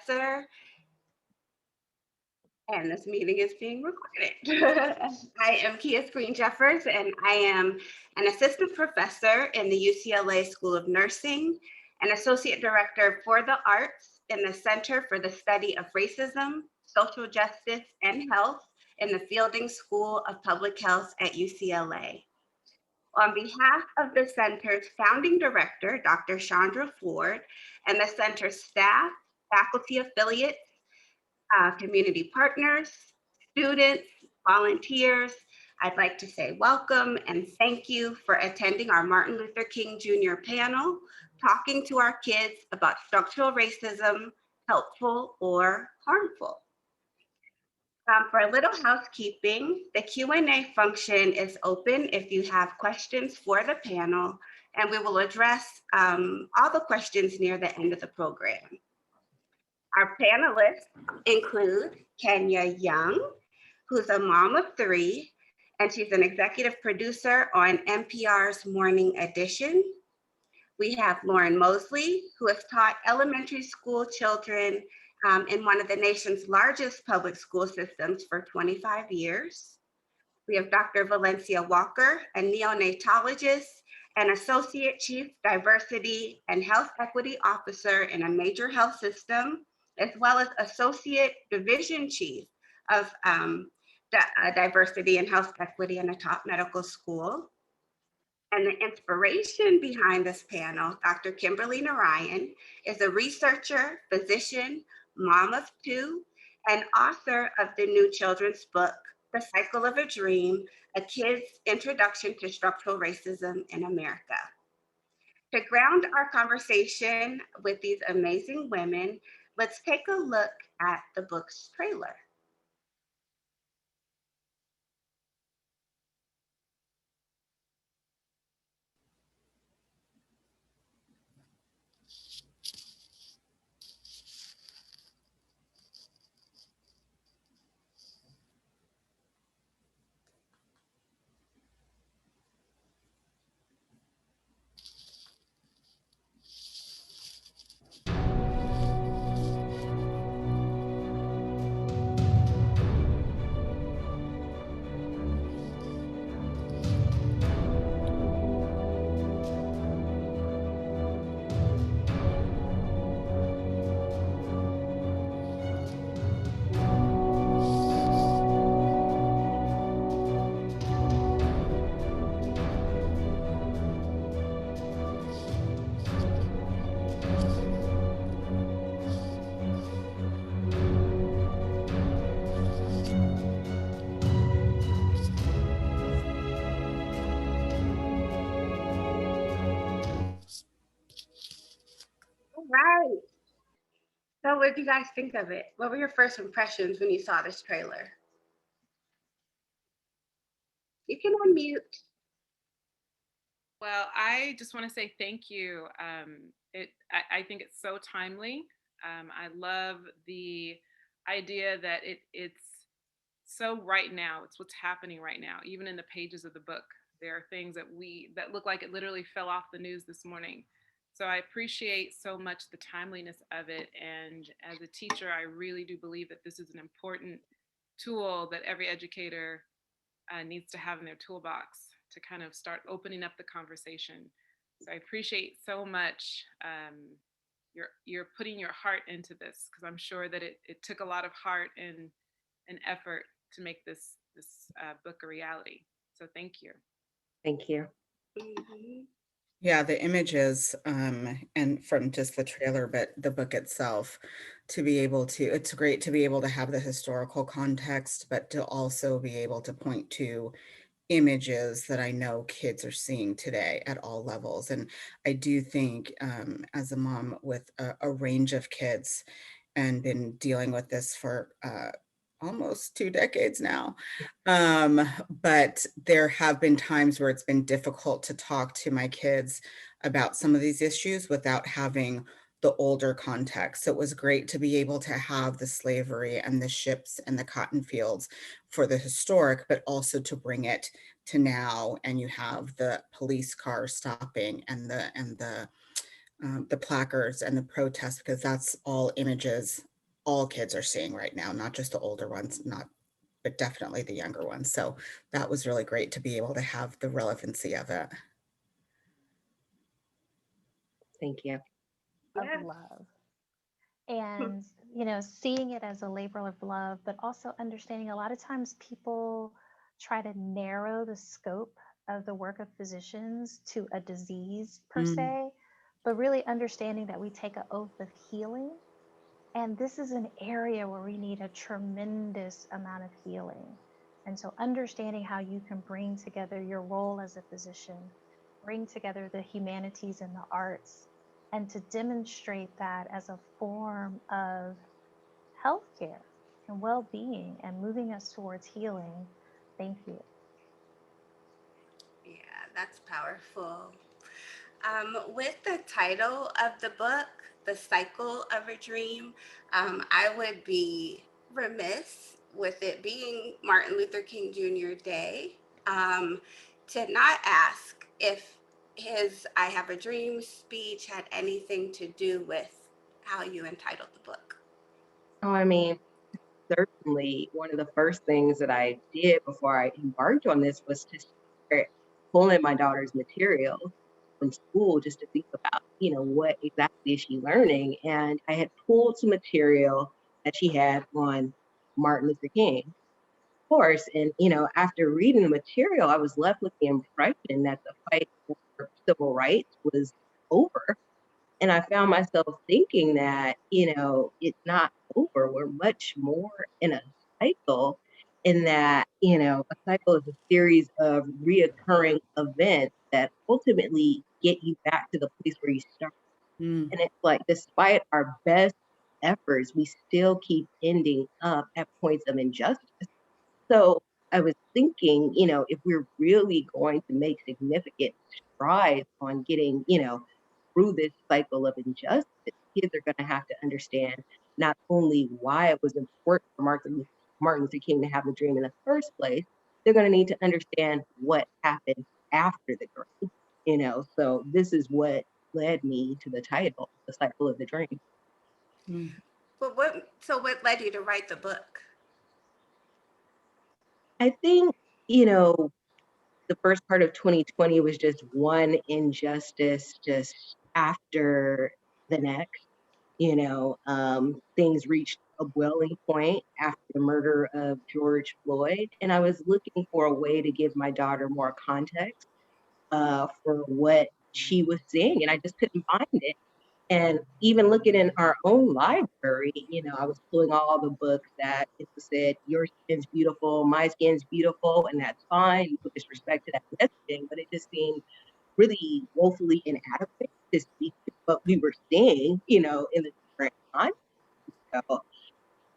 professor, and this meeting is being recorded. I am Kia Skrine Jeffers, and I am an assistant professor in the UCLA School of Nursing, an associate director for the arts in the Center for the Study of Racism, Social Justice, and Health in the Fielding School of Public Health at UCLA. On behalf of the center's founding director, Dr. Chandra Ford, and the center's staff, faculty affiliates, community partners, students, volunteers, I'd like to say welcome and thank you for attending our Martin Luther King Jr. panel, talking to our kids about structural racism, helpful or harmful. For a little housekeeping, the Q&A function is open if you have questions for the panel, and we will address all the questions near the end of the program. Our panelists include Kenya Young, who's a mom of 3, and she's an executive producer on NPR's Morning Edition. We have Lauren Moseley, who has taught elementary school children in one of the nation's largest public school systems for 25 years. We have Dr. Valencia Walker, a neonatologist and Associate Chief Diversity and Health Equity Officer in a major health system, as well as Associate Division Chief of Diversity and Health Equity in a top medical school. And the inspiration behind this panel, Dr. Kimberly Narain, is a researcher, physician, mom of 2, and author of the new children's book, The Cycle of a Dream, A Kid's Introduction to Structural Racism in America. To ground our conversation with these amazing women, let's take a look at the book's trailer. All right. So what did you guys think of it? What were your first impressions when you saw this trailer? You can unmute. Well, I just want to say thank you. I think it's so timely. I love the idea that it's so right now. It's what's happening right now. Even in the pages of the book, there are things that look like it literally fell off the news this morning. So I appreciate so much the timeliness of it. And as a teacher, I really do believe that this is an important tool that every educator needs to have in their toolbox to kind of start opening up the conversation. So I appreciate so much you're putting your heart into this, because I'm sure that it took a lot of heart and effort to make this book a reality. So thank you. Thank you. Mm-hmm. Yeah, the images and from just the trailer, but the book itself, it's great to be able to have the historical context, but to also be able to point to images that I know kids are seeing today at all levels. And I do think as a mom with a range of kids and been dealing with this for almost 2 decades now. But there have been times where it's been difficult to talk to my kids about some of these issues without having the older context. So it was great to be able to have the slavery and the ships and the cotton fields for the historic, but also to bring it to now. And you have the police cars stopping and the placards and the protests, because that's all images all kids are seeing right now, not just the older ones, but definitely the younger ones. So that was really great to be able to have the relevancy of it. Thank you. Of Yes. love. And, seeing it as a labor of love, but also understanding a lot of times people try to narrow the scope of the work of physicians to a disease per se, but really understanding that we take an oath of healing. And this is an area where we need a tremendous amount of healing. And so understanding how you can bring together your role as a physician, bring together the humanities and the arts, and to demonstrate that as a form of healthcare and well-being and moving us towards healing. Thank you. Yeah, that's powerful. With the title of the book, The Cycle of a Dream, I would be remiss with it being Martin Luther King Jr. Day to not ask if his I Have a Dream speech had anything to do with how you entitled the book. Oh, I mean, certainly one of the first things that I did before I embarked on this was to start pulling my daughter's material from school just to think about, what exactly is she learning? And I had pulled some material that she had on Martin Luther King, of course. And, after reading the material, I was left with the impression that the fight for civil rights was over. And I found myself thinking that, it's not over. We're much more in a cycle, in that, a cycle is a series of reoccurring events that ultimately get you back to the place where you started. And it's like, despite our best efforts, we still keep ending up at points of injustice. So I was thinking, if we're really going to make significant strides on getting, through this cycle of injustice, kids are going to have to understand not only why it was important for Martin Luther King to have the dream in the first place, they're going to need to understand what happened after the dream, So this is what led me to the title, The Cycle of the Dream. But what led you to write the book? I think, the first part of 2020 was just one injustice just after the next. Things reached a boiling point after the murder of George Floyd, and I was looking for a way to give my daughter more context for what she was seeing, and I just couldn't find it. And even looking in our own library, I was pulling all the books that it said, your skin's beautiful, my skin's beautiful, and that's fine. No disrespect to that messaging, but it just seemed really woefully inadequate to speak to what we were seeing, in the current time. So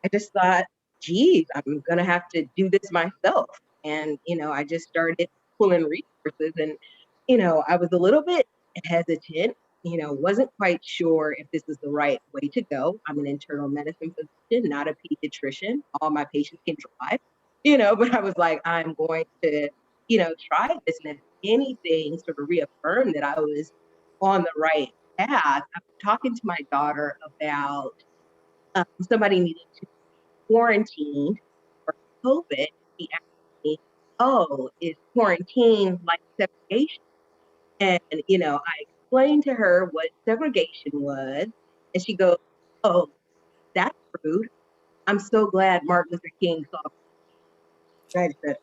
I just thought, geez, I'm going to have to do this myself. And, I just started pulling resources, and, I was a little bit hesitant, wasn't quite sure if this is the right way to go. I'm an internal medicine physician, not a pediatrician. All my patients can drive, but I was like, I'm going to, try this. And if anything sort of reaffirmed that I was on the right path, I'm talking to my daughter about somebody needing to quarantine for COVID. She asked me, "Oh, is quarantine like segregation?" And I explained to her what segregation was, and she goes, "Oh, that's rude. I'm so glad Martin Luther King saw." I said,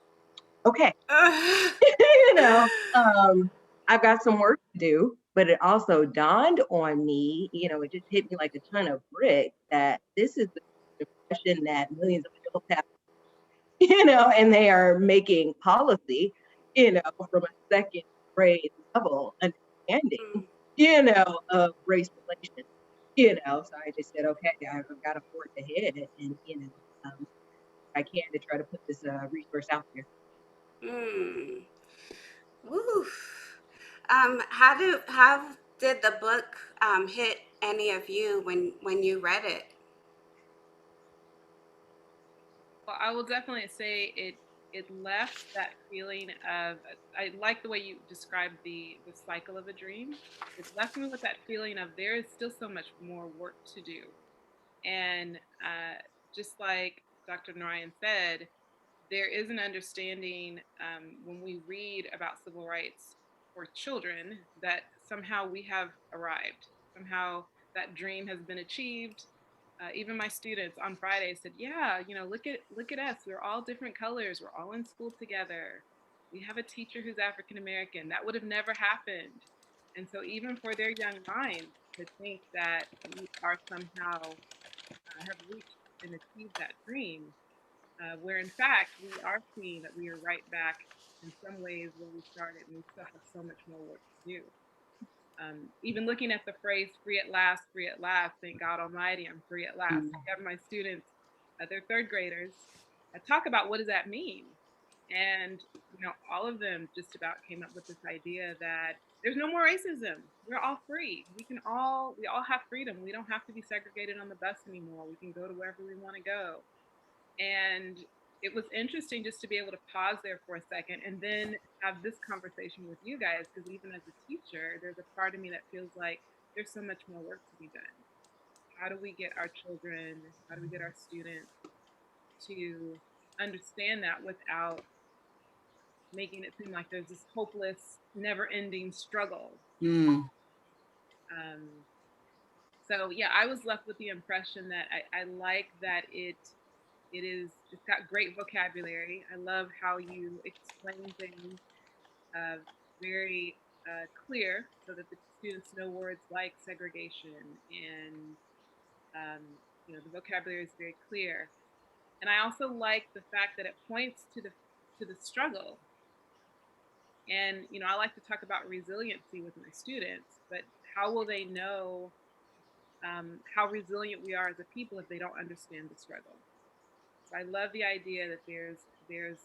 "Okay." you know, um, I've got some work to do, but it also dawned on me, it just hit me like a ton of bricks that this is the depression that millions of adults have, and they are making policy, from a second grade level understanding, of race relations, So I just said, okay, I've got to forge ahead and, I can to try to put this resource out there. Mm. Woo. How did the book hit any of you when you read it? Well, I will definitely say it left that feeling of, I like the way you described the cycle of a dream. It left me with that feeling of there is still so much more work to do. And just like Dr. Narain said, there is an understanding when we read about civil rights for children that somehow we have arrived. Somehow that dream has been achieved. Even my students on Friday said, "Yeah, look at us. We're all different colors. We're all in school together. We have a teacher who's African American. That would have never happened." And so, even for their young minds to think that we are somehow have reached and achieved that dream, where in fact we are seeing that we are right back in some ways where we started, and we still have so much more work to do. Even looking at the phrase free at last, thank God Almighty, I'm free at last. I have my students, they're third graders, talk about what does that mean? And, all of them just about came up with this idea that there's no more racism. We're all free. We all have freedom. We don't have to be segregated on the bus anymore. We can go to wherever we want to go. And it was interesting just to be able to pause there for a second and then have this conversation with you guys, because even as a teacher, there's a part of me that feels like there's so much more work to be done. How do we get our children, how do we get our students to understand that without making it seem like there's this hopeless, never-ending struggle? So yeah, I was left with the impression that I like that it's got great vocabulary. I love how you explain things very clear so that the students know words like segregation, and the vocabulary is very clear. And I also like the fact that it points to the struggle. And I like to talk about resiliency with my students, but how will they know how resilient we are as a people if they don't understand the struggle? So I love the idea that there's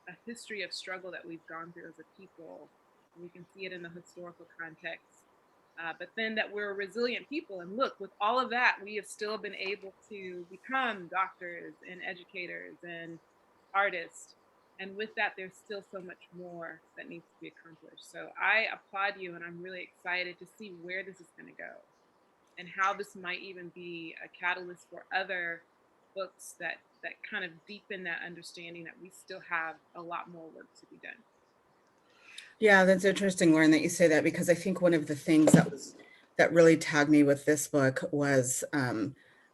a history of struggle that we've gone through as a people. And we can see it in the historical context. But then that we're a resilient people. And look, with all of that, we have still been able to become doctors and educators and artists. And with that, there's still so much more that needs to be accomplished. So I applaud you, and I'm really excited to see where this is going to go and how this might even be a catalyst for other books that kind of deepen that understanding that we still have a lot more work to be done. Yeah, that's interesting, Lauren, that you say that, because I think one of the things that really tagged me with this book was,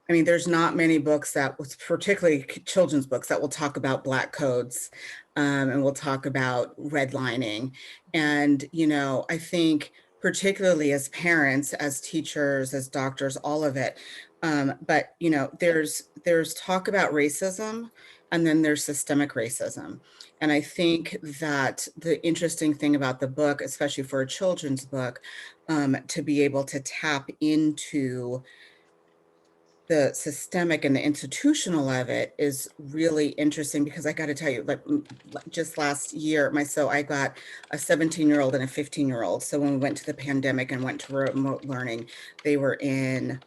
there's not many books that was particularly children's books that will talk about Black codes, and we'll talk about redlining. And, I think particularly as parents, as teachers, as doctors, all of it. But, there's talk about racism, and then there's systemic racism. And I think that the interesting thing about the book, especially for a children's book, to be able to tap into the systemic and the institutional of it is really interesting, because I got to tell you, like just last year, I got a 17-year-old and a 15-year-old. So when we went to the pandemic and went to remote learning, they were in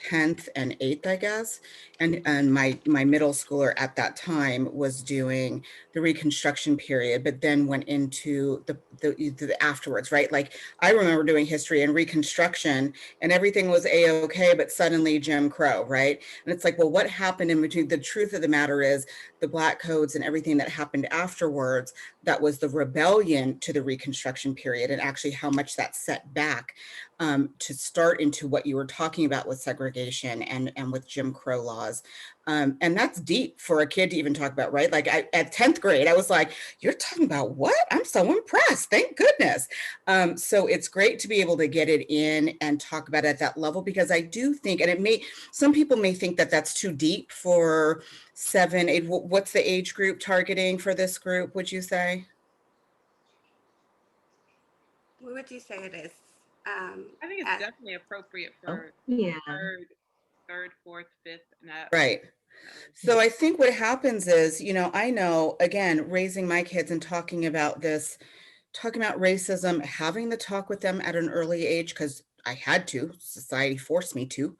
10th and 8th, I guess. And my middle schooler at that time was doing the Reconstruction period, but then went into the afterwards, right? Like I remember doing history and Reconstruction and everything was a-okay, but suddenly Jim Crow, right? And it's like, well, what happened in between? The truth of the matter is the Black codes and everything that happened afterwards, that was the rebellion to the Reconstruction period, and actually how much that set back to start into what you were talking about with segregation and with Jim Crow laws. And that's deep for a kid to even talk about, right? Like at 10th grade, I was like, you're talking about what? I'm so impressed. Thank goodness. So it's great to be able to get it in and talk about it at that level, because I do think, and some people may think that that's too deep for 7, 8. What's the age group targeting for this group, would you say? What would you say it is? I think it's definitely appropriate for third, fourth, fifth, and up. Right. So I think what happens is, I know, again, raising my kids and talking about racism, having the talk with them at an early age, because I had to, society forced me to.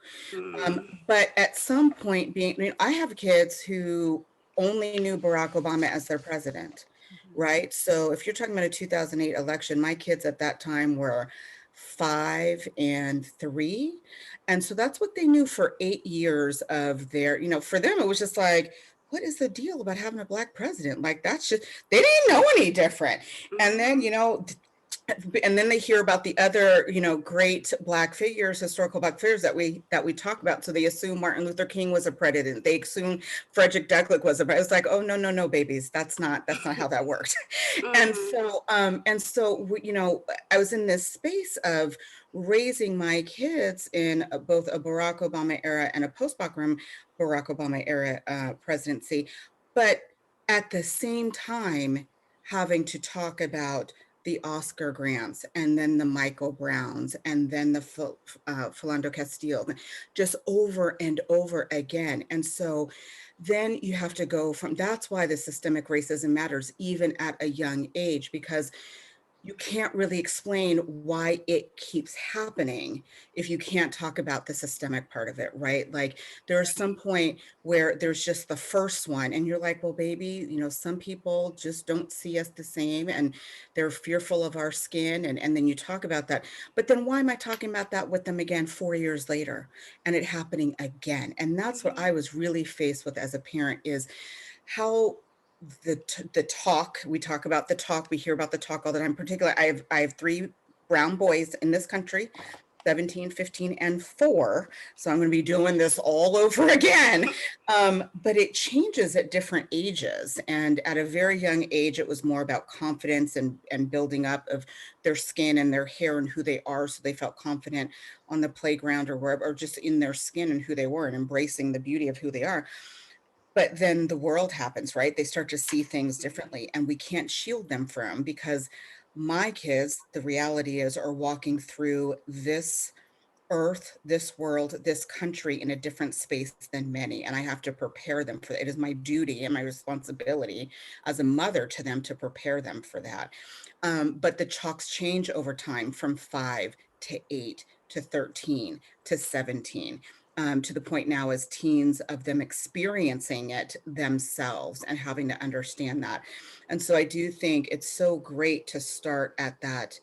But at some point I have kids who only knew Barack Obama as their president, right? So if you're talking about a 2008 election, my kids at that time were 5 and 3. And so that's what they knew for 8 years of their, for them, it was just like, what is the deal about having a Black president? Like, that's just, they didn't know any different. And then, and then they hear about the other, great Black figures, historical Black figures that we talk about. So they assume Martin Luther King was a president. They assume Frederick Douglass was a president. It's like, oh, no, no, no, babies. That's not how that worked. And so, I was in this space of raising my kids in both a Barack Obama era and a post-Barack Obama era presidency, but at the same time having to talk about the Oscar grants and then the Michael Browns and then the Philando Castile, just over and over again. And so then you have to go from, that's why the systemic racism matters even at a young age, because you can't really explain why it keeps happening if you can't talk about the systemic part of it, right? Like there's some point where there's just the first one and you're like, well, baby, some people just don't see us the same and they're fearful of our skin. And then you talk about that. But then why am I talking about that with them again 4 years later and it happening again? And that's what I was really faced with as a parent, is how the talk, we talk about the talk, we hear about the talk all the time. Particularly, I have 3 brown boys in this country, 17, 15, and 4. So I'm going to be doing this all over again. But it changes at different ages. And at a very young age, it was more about confidence and building up of their skin and their hair and who they are. So they felt confident on the playground or wherever, or just in their skin and who they were and embracing the beauty of who they are. But then the world happens, right? They start to see things differently and we can't shield them from, because my kids, the reality is, are walking through this earth, this world, this country in a different space than many. And I have to prepare them for that. It is my duty and my responsibility as a mother to them to prepare them for that. But the chalks change over time from 5 to 8 to 13 to 17. To the point now as teens of them experiencing it themselves and having to understand that. And so I do think it's so great to start at that,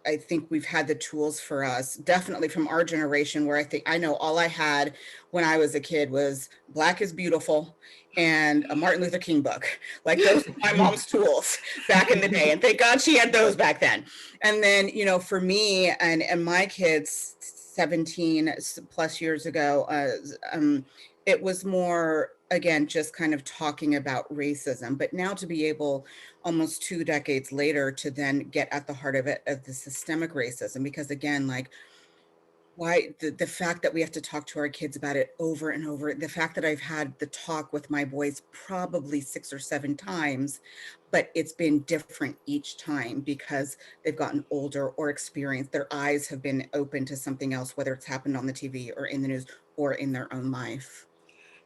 I think we've had the tools for us, definitely from our generation, where I know all I had when I was a kid was Black is Beautiful and a Martin Luther King book. Like those were my mom's tools back in the day. And thank God she had those back then. And then, for me and my kids 17 plus years ago, it was more, again, just kind of talking about racism. But now to be able, almost 2 decades later, to then get at the heart of it, of the systemic racism, because again, like, why the fact that we have to talk to our kids about it over and over, the fact that I've had the talk with my boys probably 6 or 7 times, but it's been different each time because they've gotten older or experienced, their eyes have been open to something else, whether it's happened on the TV or in the news or in their own life.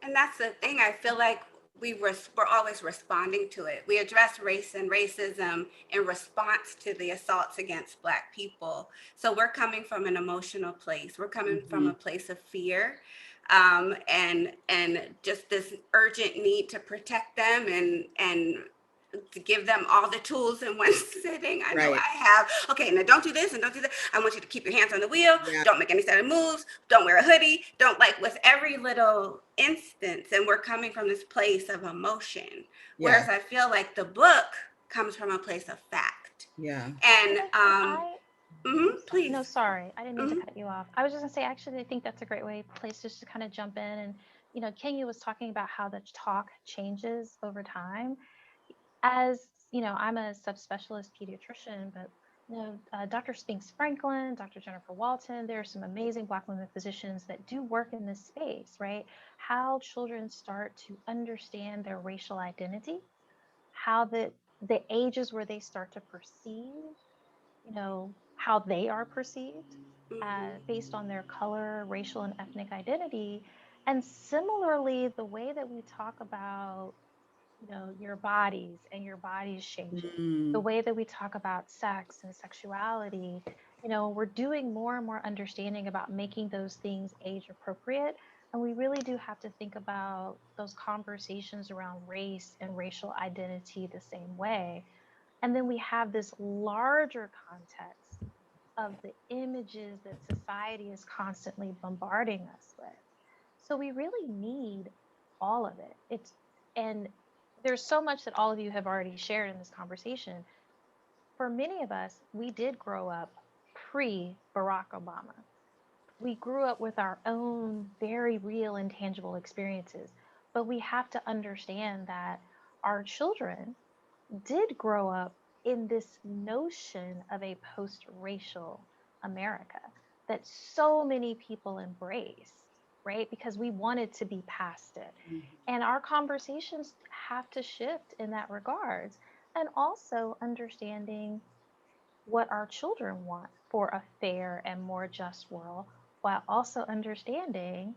And that's the thing. I feel like we're always responding to it. We address race and racism in response to the assaults against Black people. So we're coming from an emotional place. We're coming from a place of fear, and just this urgent need to protect them and to give them all the tools in one sitting. I know Right. I have. Okay, now don't do this and don't do that. I want you to keep your hands on the wheel. Yeah. Don't make any sudden moves. Don't wear a hoodie. Don't, like, with every little instance. And we're coming from this place of emotion. Yeah. Whereas I feel like the book comes from a place of fact. Yeah. And please. No, sorry, I didn't mean to Mhm. cut you off. I was just gonna say, actually, I think that's a great place just to kind of jump in. And, Kenya was talking about how the talk changes over time. As I'm a subspecialist pediatrician, but Dr. Spinks Franklin, Dr. Jennifer Walton, there are some amazing Black women physicians that do work in this space, right? How children start to understand their racial identity, how the ages where they start to perceive, how they are perceived based on their color, racial, and ethnic identity. And similarly, the way that we talk about your bodies and your bodies changing, the way that we talk about sex and sexuality, we're doing more and more understanding about making those things age appropriate. And we really do have to think about those conversations around race and racial identity the same way. And then we have this larger context of the images that society is constantly bombarding us with. So we really need all of it. And there's so much that all of you have already shared in this conversation. For many of us, we did grow up pre Barack Obama. We grew up with our own very real and tangible experiences, but we have to understand that our children did grow up in this notion of a post racial America that so many people embraced, right? Because we wanted to be past it. Mhm. And our conversations have to shift in that regards. And also understanding what our children want for a fair and more just world, while also understanding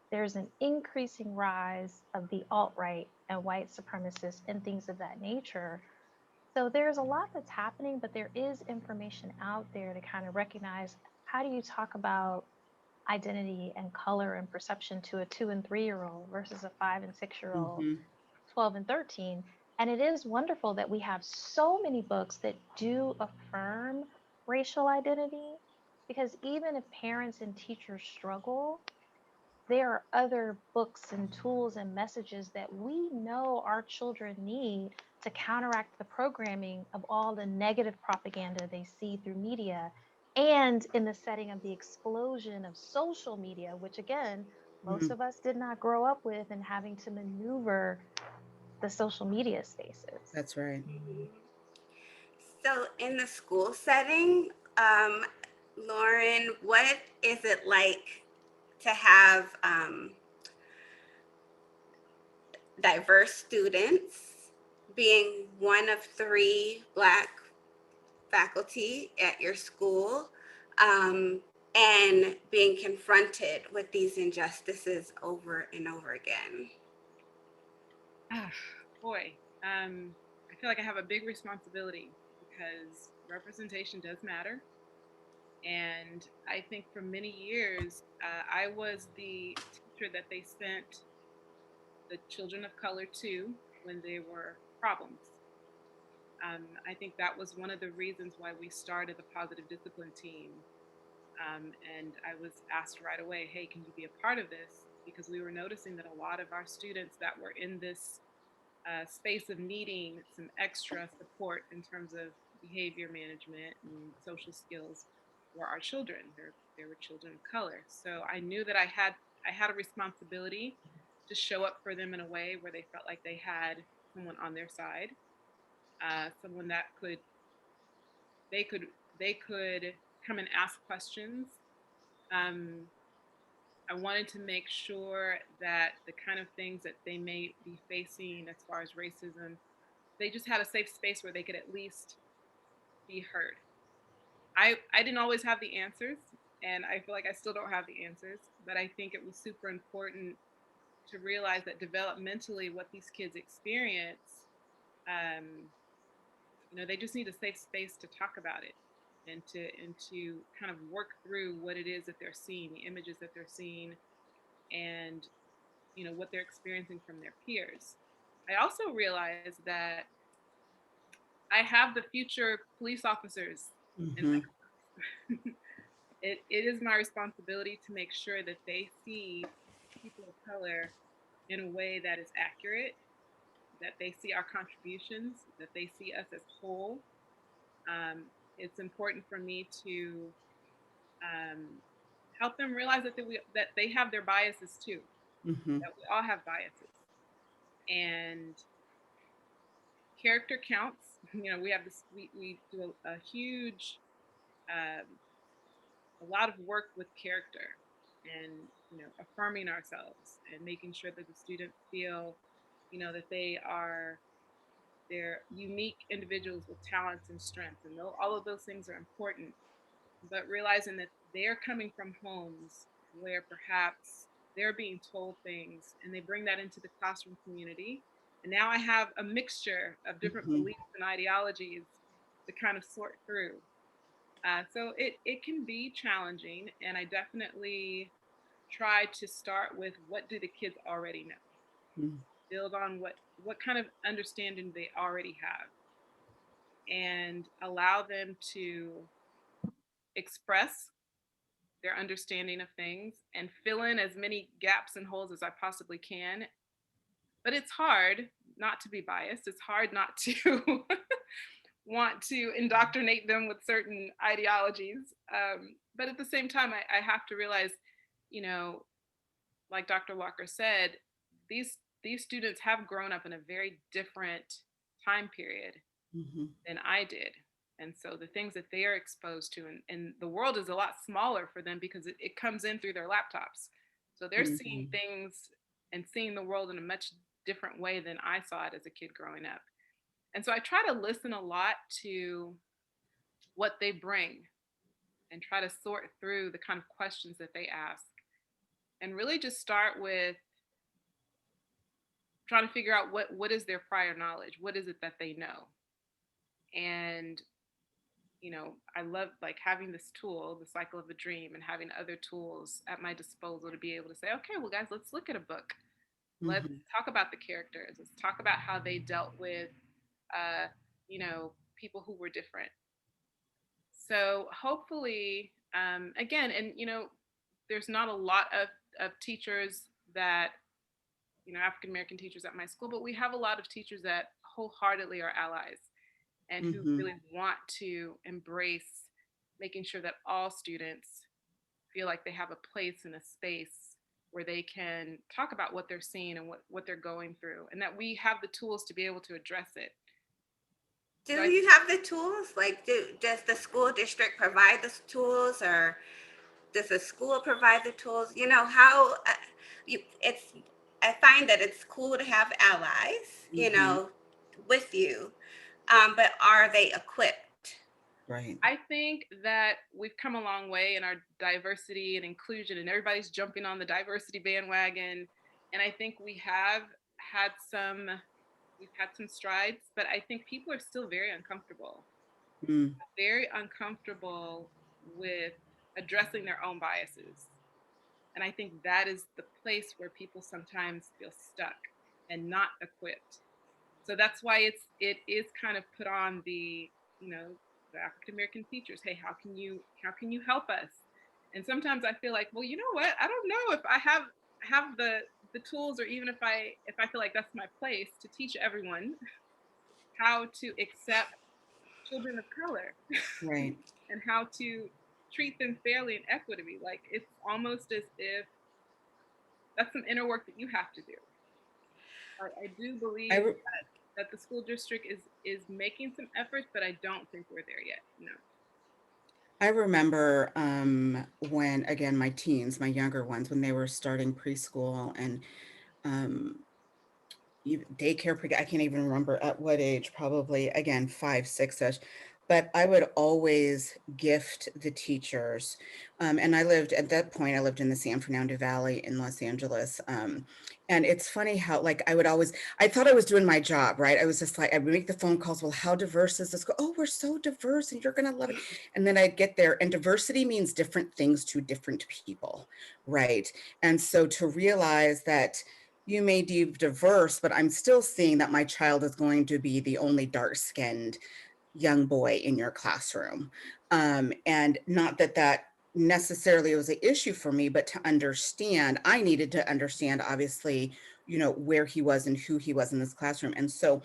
there's an increasing rise of the alt right and white supremacists and things of that nature. So there's a lot that's happening, but there is information out there to kind of recognize how do you talk about identity and color and perception to a 2 and 3 year old versus a 5 and 6 year old, Mhm. 12 and 13. And it is wonderful that we have so many books that do affirm racial identity, because even if parents and teachers struggle, there are other books and tools and messages that we know our children need to counteract the programming of all the negative propaganda they see through media, and in the setting of the explosion of social media, which again, most Mhm. of us did not grow up with, and having to maneuver the social media spaces. That's right. So in the school setting, Lauren, what is it like to have diverse students, being one of 3 Black faculty at your school, and being confronted with these injustices over and over again? Ah, boy, I feel like I have a big responsibility because representation does matter. And I think for many years, I was the teacher that they sent the children of color to when they were problems. I think that was one of the reasons why we started the positive discipline team. And I was asked right away, hey, can you be a part of this? Because we were noticing that a lot of our students that were in this space of needing some extra support in terms of behavior management and social skills were our children. There were children of color. So I knew that I had a responsibility to show up for them in a way where they felt like they had someone on their side, someone that they could they could come and ask questions. Um, I wanted to make sure that the kind of things that they may be facing as far as racism, they just had a safe space where they could at least be heard. I didn't always have the answers, and I feel like I still don't have the answers, but I think it was super important to realize that developmentally what these kids experience, um, they just need a safe space to talk about it and to kind of work through what it is that they're seeing, the images that they're seeing, and what they're experiencing from their peers. I also realized that I have the future police officers in Mhm. my it is my responsibility to make sure that they see people of color in a way that is accurate, that they see our contributions, that they see us as whole. Um, it's important for me to um, help them realize that they have their biases too, Mhm. that we all have biases, and character counts. We have this. We do a huge, um, a lot of work with character, and affirming ourselves and making sure that the students feel, that they're unique individuals with talents and strengths, and all of those things are important. But realizing that they're coming from homes where perhaps they're being told things and they bring that into the classroom community. And now I have a mixture of different Mhm. beliefs and ideologies to kind of sort through. So it can be challenging, and I definitely try to start with what do the kids already know, Mhm. build on what kind of understanding they already have. and allow them to express their understanding of things and fill in as many gaps and holes as I possibly can. But it's hard not to be biased. It's hard not to want to indoctrinate them with certain ideologies. But at the same time, I have to realize, you know, like Dr. Walker said, these students have grown up in a very different time period than I did. And so the things that they are exposed to, and the world is a lot smaller for them because it comes in through their laptops. So they're seeing things and seeing the world in a much different way than I saw it as a kid growing up. And so I try to listen a lot to what they bring and try to sort through the kind of questions that they ask. And really just start with trying to figure out what is their prior knowledge? What is it that they know? And you know, I love like having this tool, the cycle of a dream, and having other tools at my disposal to be able to say, okay, well, guys, let's look at a book. Let's talk about the characters. Let's talk about how they dealt with, you know, people who were different. So hopefully, again, and you know, there's not a lot of teachers that, you know, African American teachers at my school, but we have a lot of teachers that wholeheartedly are allies and who really want to embrace making sure that all students feel like they have a place and a space where they can talk about what they're seeing and what they're going through, and that we have the tools to be able to address it. Do you have the tools? Like, does the school district provide the tools, or does the school provide the tools? You know, how I find that it's cool to have allies, you know, with you, but are they equipped? Right. I think that we've come a long way in our diversity and inclusion, and everybody's jumping on the diversity bandwagon. And I think we've had some strides, but I think people are still very uncomfortable with addressing their own biases. And I think that is the place where people sometimes feel stuck and not equipped. So that's why it is kind of put on the, you know, the African American teachers. Hey, how can you help us? And sometimes I feel like, well, you know what? I don't know if I have the tools, or even if I feel like that's my place to teach everyone how to accept children of color, Right. and how to treat them fairly and equitably. Like, it's almost as if that's some inner work that you have to do. I do believe that the school district is making some efforts, but I don't think we're there yet. No. I remember when, again, my teens, my younger ones, when they were starting preschool and daycare, I can't even remember at what age, probably, again, 5, 6-ish. But I would always gift the teachers. And I lived, at that point, I lived in the San Fernando Valley in Los Angeles. And it's funny how, like, I thought I was doing my job, right? I was just like, I would make the phone calls. Well, how diverse is this? Oh, we're so diverse and you're going to love it. And then I'd get there, and diversity means different things to different people, right? And so to realize that you may be diverse, but I'm still seeing that my child is going to be the only dark-skinned young boy in your classroom. And not that necessarily was an issue for me, but to understand, I needed to understand, obviously, you know, where he was and who he was in this classroom. And so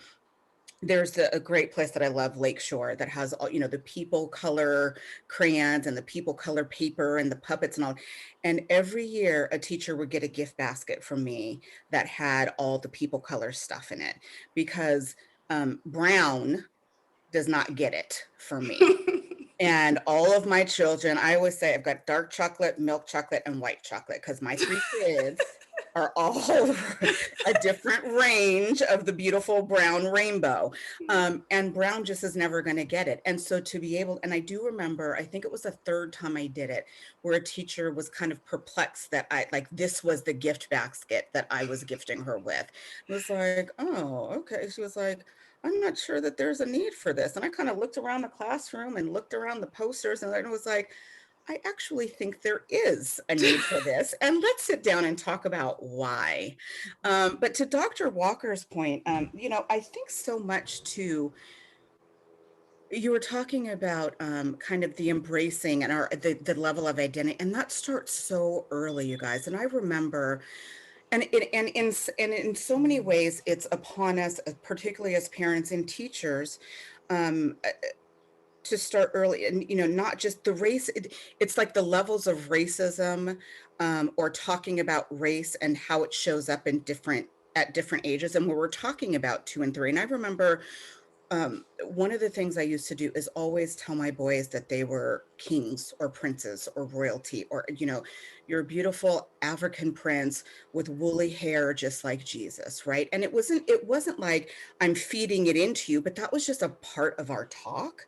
there's a great place that I love, Lakeshore, that has all, you know, the people color crayons and the people color paper and the puppets and all. And every year a teacher would get a gift basket from me that had all the people color stuff in it, because brown does not get it for me. And all of my children, I always say I've got dark chocolate, milk chocolate, and white chocolate, because my 3 kids are all a different range of the beautiful brown rainbow. And brown just is never going to get it. And so to be able, and I do remember, I think it was the 3rd time I did it, where a teacher was kind of perplexed that this was the gift basket that I was gifting her with. It was like, oh, okay. She was like, I'm not sure that there's a need for this. And I kind of looked around the classroom and looked around the posters, and I was like, I actually think there is a need for this. And let's sit down and talk about why. But to Dr. Walker's point, you know, I think so much too, You were talking about kind of the embracing and the level of identity, and that starts so early, you guys. And I remember, and in so many ways, it's upon us, particularly as parents and teachers, um, to start early. And not just the race. It's like the levels of racism, or talking about race and how it shows up in different at different ages. And when we're talking about 2 and 3, and I remember one of the things I used to do is always tell my boys that they were kings or princes or royalty, or, you're a beautiful African prince with woolly hair, just like Jesus, right? And it wasn't like I'm feeding it into you, but that was just a part of our talk.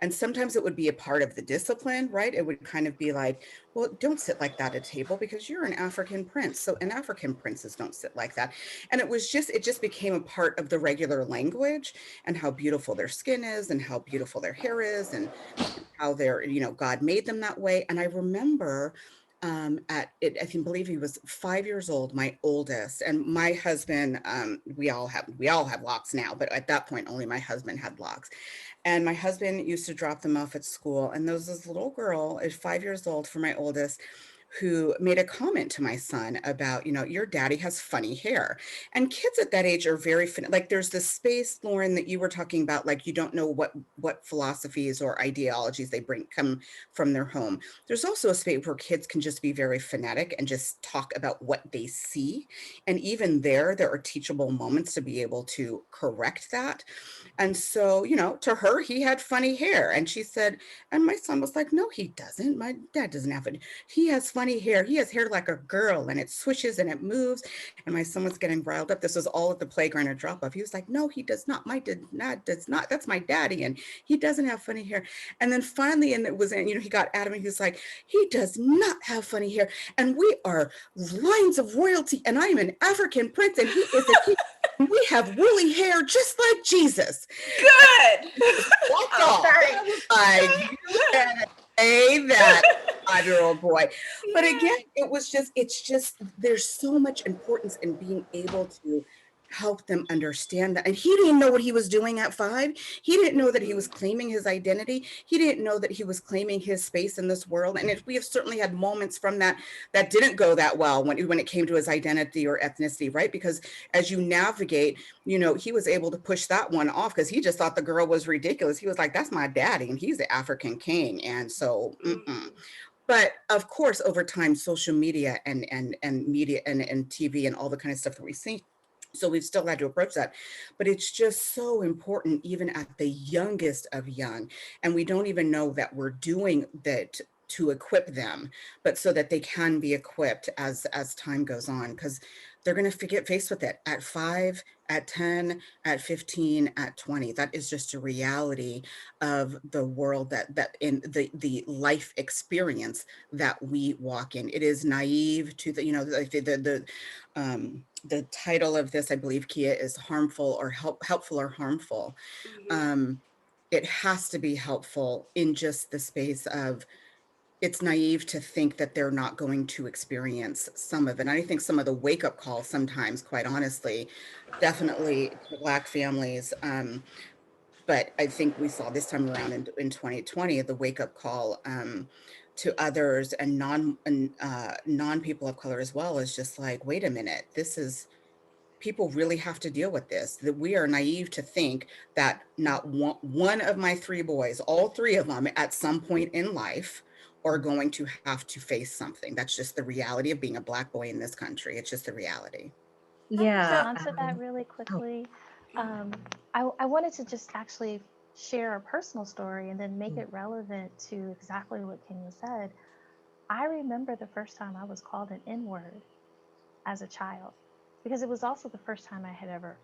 And sometimes it would be a part of the discipline, right? It would kind of be like, well, don't sit like that at table because you're an African prince. So, and African princes don't sit like that. And it just became a part of the regular language, and how beautiful their skin is and how beautiful their hair is, and how they're, God made them that way. And I remember at it, I can believe he was 5 years old, my oldest, and my husband, we all have locks now, but at that point only my husband had locks. And my husband used to drop them off at school, and there was this little girl at 5 years old for my oldest, who made a comment to my son about, your daddy has funny hair. And kids at that age are very like, there's this space, Lauren, that you were talking about, like, you don't know what philosophies or ideologies they come from their home. There's also a space where kids can just be very fanatic and just talk about what they see. And even there are teachable moments to be able to correct that. And so, to her, he had funny hair. And she said, and my son was like, no, he doesn't. My dad doesn't have it. He has funny hair. He has hair like a girl, and it swishes and it moves. And my son was getting riled up. This was all at the playground or drop off. He was like, no, he does not. My dad does not. That's my daddy. And he doesn't have funny hair. And then finally, and it was, he got adamant. He was like, he does not have funny hair. And we are lines of royalty. And I am an African prince, and he is a king. We have woolly hair just like Jesus. Good. Walked Oh, off. sorry. Like, you can say that, 5-year-old boy. But again, it's just, there's so much importance in being able to help them understand that. And he didn't know what he was doing at 5. He didn't know that he was claiming his identity. He didn't know that he was claiming his space in this world. And we have certainly had moments from that didn't go that well when it came to his identity or ethnicity, right? Because as you navigate, he was able to push that one off because he just thought the girl was ridiculous. He was like, that's my daddy, and he's the African king. And so, But of course, over time, social media and media and TV and all the kind of stuff that we see. So we've still had to approach that, but it's just so important, even at the youngest of young. And we don't even know that we're doing that to equip them, but so that they can be equipped as time goes on, because they're going to get faced with it at 5, at 10, at 15, at 20. That is just a reality of the world, that in the life experience that we walk in. It is naive to the title of this, I believe, Kia, is harmful or helpful or harmful. It has to be helpful in just the space of, it's naive to think that they're not going to experience some of it. And I think some of the wake up calls sometimes, quite honestly, definitely to Black families. But I think we saw this time around in 2020, the wake up call to others and non people of color as well, is just like, wait a minute, people really have to deal with this, that we are naive to think that not one of my 3 boys, all 3 of them at some point in life, are going to have to face something. That's just the reality of being a Black boy in this country. It's just the reality. Can I Yeah. respond to that really Oh, quickly? Um, I wanted to just actually share a personal story and then make it relevant to exactly what Kenya said. I remember the first time I was called an N word as a child, because it was also the first time I had ever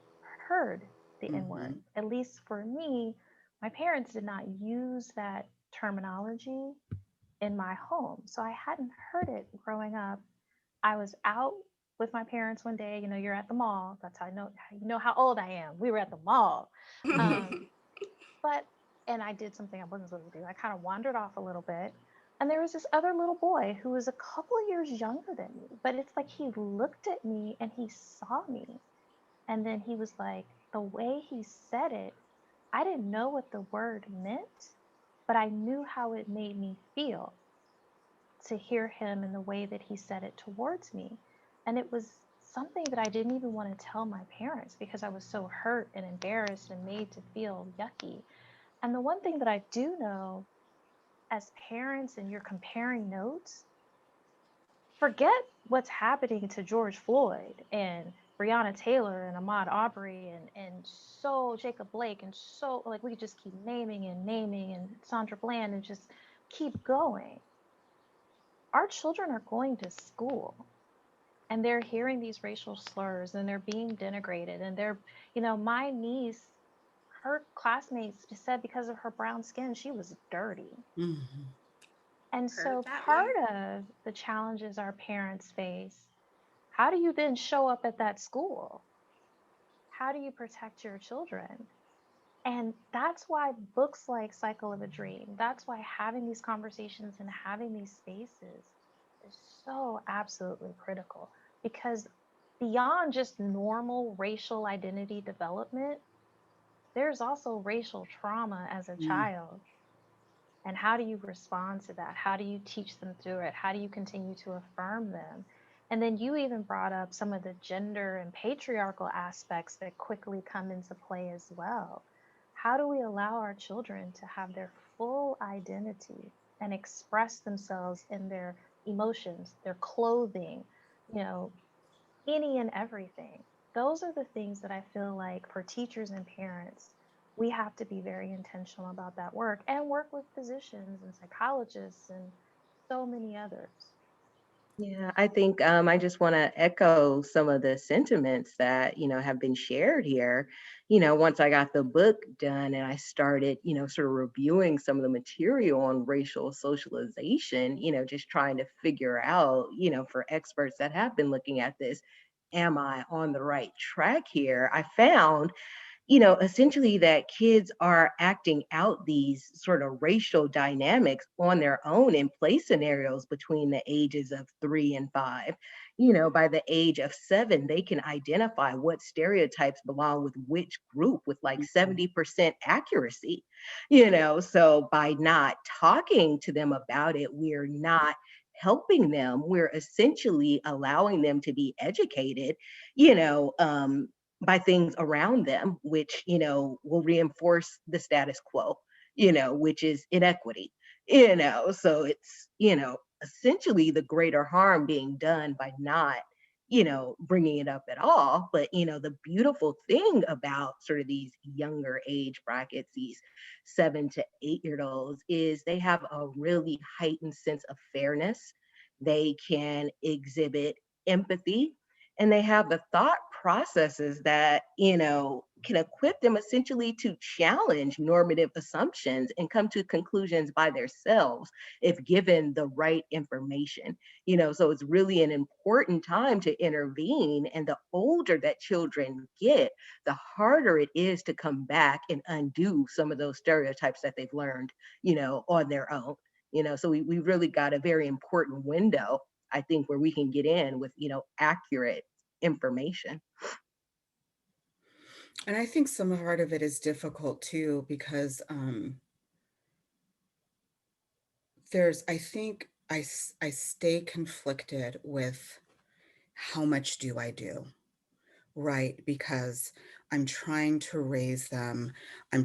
heard the N word. Mhm. At least for me, my parents did not use that terminology in my home. So I hadn't heard it growing up. I was out with my parents one day. You're at the mall. That's how I know, how old I am. We were at the mall. Um, but, and I did something I wasn't supposed to do. I kind of wandered off a little bit. And there was this other little boy who was a couple of years younger than me. But it's like he looked at me and he saw me. And then he was like, the way he said it, I didn't know what the word meant, but I knew how it made me feel to hear him in the way that he said it towards me. And it was something that I didn't even want to tell my parents because I was so hurt and embarrassed and made to feel yucky. And the one thing that I do know, as parents and you're comparing notes, forget what's happening to George Floyd and Breonna Taylor and Ahmaud Arbery and so Jacob Blake and so, like, we could just keep naming and Sandra Bland and just keep going. Our children are going to school and they're hearing these racial slurs and they're being denigrated and they're, my niece, her classmates just said because of her brown skin she was dirty. Mhm. And Heard so it that part way. of the challenges our parents face, how do you then show up at that school? How do you protect your children? And that's why books like Cycle of a Dream, that's why having these conversations and having these spaces is so absolutely critical, because beyond just normal racial identity development, there's also racial trauma as a Mm. child. And how do you respond to that? How do you teach them through it? How do you continue to affirm them? And then you even brought up some of the gender and patriarchal aspects that quickly come into play as well. How do we allow our children to have their full identity and express themselves in their emotions, their clothing, you know, any and everything? Those are the things that I feel like for teachers and parents, we have to be very intentional about that work and work with physicians and psychologists and so many others. Yeah, I think I just want to echo some of the sentiments that, have been shared here. Once I got the book done and I started, sort of reviewing some of the material on racial socialization, just trying to figure out, for experts that have been looking at this, am I on the right track here? I found essentially that kids are acting out these sort of racial dynamics on their own in play scenarios between the ages of 3 and 5. By the age of 7, they can identify what stereotypes belong with which group with like Mhm. 70% accuracy. So by not talking to them about it, we're not helping them. We're essentially allowing them to be educated, you know, um, by things around them, which, will reinforce the status quo, which is inequity, so it's, essentially the greater harm being done by not, bringing it up at all. But, the beautiful thing about sort of these younger age brackets, these 7 to 8 year olds, is they have a really heightened sense of fairness. They can exhibit empathy, and they have the thought processes that can equip them essentially to challenge normative assumptions and come to conclusions by themselves if given the right information. So it's really an important time to intervene, and the older that children get, the harder it is to come back and undo some of those stereotypes that they've learned on their own. So we really got a very important window, I think, where we can get in with, accurate information. And I think some part of it is difficult too, because I think I stay conflicted with how much do I do, right? Because I'm trying to raise them in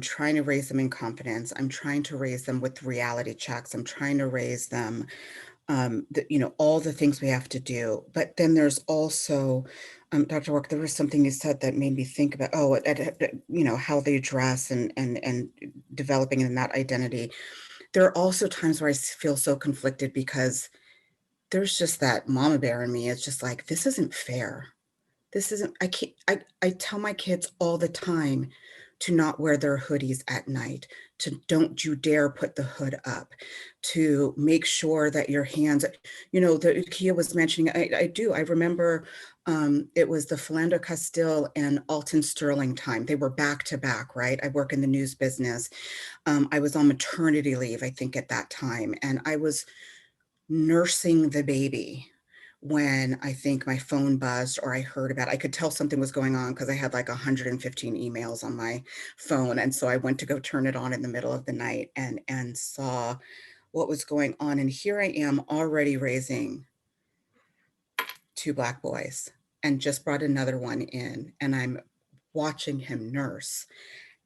confidence. I'm trying to raise them with reality checks. I'm trying to raise them all the things we have to do. But then there's also, Dr. Work, there was something you said that made me think about, how they dress and developing in that identity. There are also times where I feel so conflicted because there's just that mama bear in me. It's just like, this isn't fair. This isn't, I can't, I tell my kids all the time to not wear their hoodies at night, to don't you dare put the hood up, to make sure that your hands, that Kia was mentioning, I remember it was the Philando Castile and Alton Sterling time. They were back to back, right? I work in the news business. I was on maternity leave, I think, at that time, and I was nursing the baby, when I think my phone buzzed or I heard about it. I could tell something was going on because I had like 115 emails on my phone. And so I went to go turn it on in the middle of the night and saw what was going on. And here I am already raising 2 Black boys and just brought another one in, and I'm watching him nurse.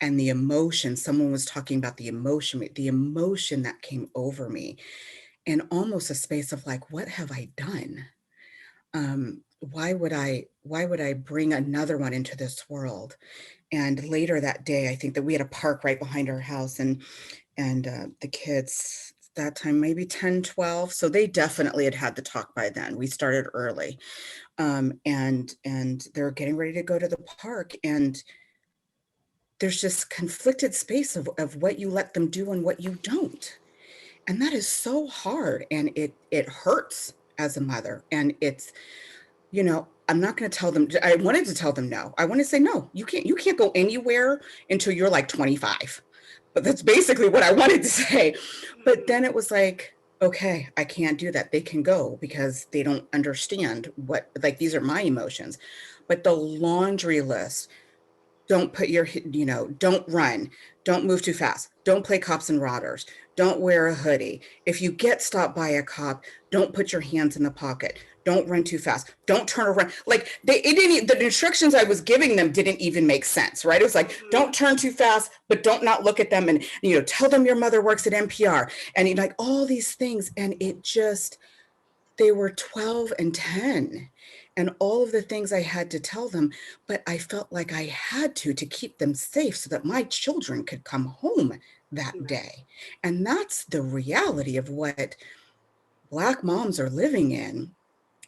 And the emotion, someone was talking about the emotion that came over me, and almost a space of like, what have I done? Why would I bring another one into this world? And later that day, I think that we had a park right behind our house, and the kids that time, maybe 10, 12. So they definitely had the talk by then. We started early. And they're getting ready to go to the park, and there's just conflicted space of what you let them do and what you don't. And that is so hard, and it hurts as a mother. And it's, I'm not going to tell them. I wanted to tell them no. I want to say, no, you can't go anywhere until you're like 25. But that's basically what I wanted to say. But then it was like, okay, I can't do that. They can go because they don't understand what, like, these are my emotions. But the laundry list, don't put your, don't run, don't move too fast, don't play cops and robbers, don't wear a hoodie. If you get stopped by a cop, don't put your hands in the pocket, don't run too fast, don't turn around. Like the instructions I was giving them didn't even make sense, right? It was like, don't turn too fast, but don't not look at them, and tell them your mother works at NPR, and like all these things. And it just, they were 12 and 10, and all of the things I had to tell them, but I felt like I had to keep them safe so that my children could come home that day. And that's the reality of what Black moms are living in,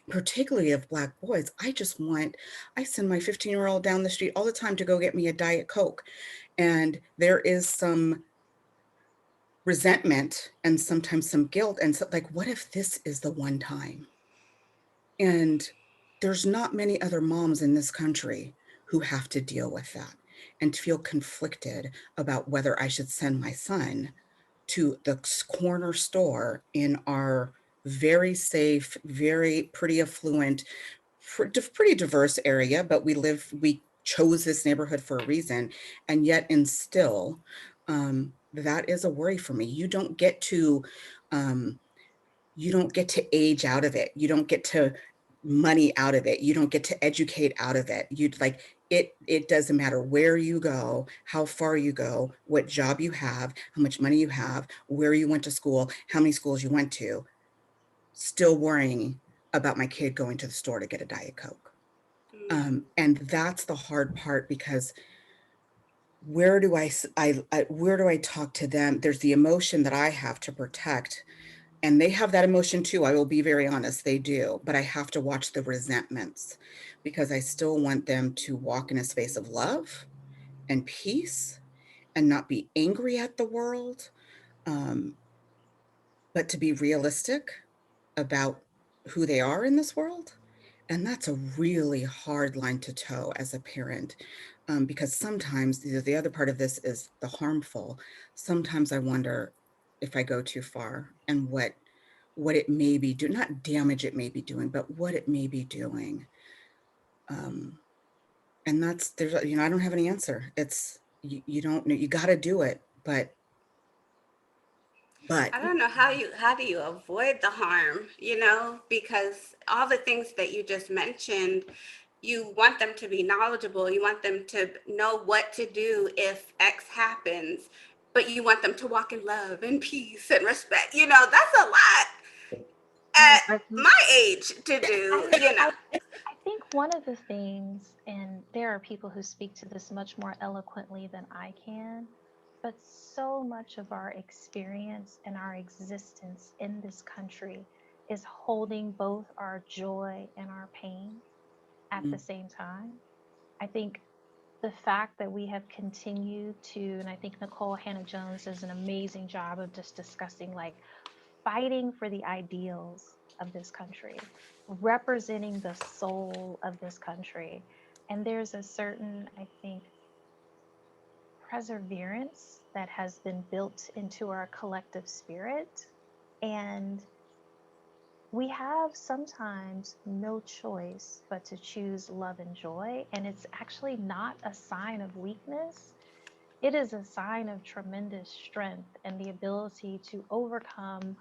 particularly of Black boys. I send my 15-year-old down the street all the time to go get me a Diet Coke. And there is some resentment and sometimes some guilt. And so, like, what if this is the one time? And there's not many other moms in this country who have to deal with that and feel conflicted about whether I should send my son to the corner store in our very safe, very pretty affluent, pretty diverse area, but we chose this neighborhood for a reason. And yet, and still, that is a worry for me. Um, you don't get to age out of it. You don't get to money out of it. You don't get to educate out of it. It doesn't matter where you go, how far you go, what job you have, how much money you have, where you went to school, how many schools you went to, still worrying about my kid going to the store to get a Diet Coke. And that's the hard part, because where do I talk to them? There's the emotion that I have to protect, and they have that emotion too. I will be very honest, they do, but I have to watch the resentments, because I still want them to walk in a space of love and peace and not be angry at the world, but to be realistic about who they are in this world. And that's a really hard line to toe as a parent, because sometimes the other part of this is the harmful. Sometimes I wonder if I go too far, and what it may be doing, not damage it may be doing, but what it may be doing. And I don't have any answer. It's, you don't know, you got to do it, but I don't know how do you avoid the harm, because all the things that you just mentioned, you want them to be knowledgeable, you want them to know what to do if X happens, but you want them to walk in love and peace and respect. That's a lot at my age to do. I think one of the things, and there are people who speak to this much more eloquently than I can, but so much of our experience and our existence in this country is holding both our joy and our pain at the same time. I think the fact that we have continued to, and I think Nicole Hannah Jones does an amazing job of just discussing, like, fighting for the ideals of this country, representing the soul of this country. And there's a certain, I think, perseverance that has been built into our collective spirit. And we have sometimes no choice but to choose love and joy. And it's actually not a sign of weakness. It is a sign of tremendous strength and the ability to overcome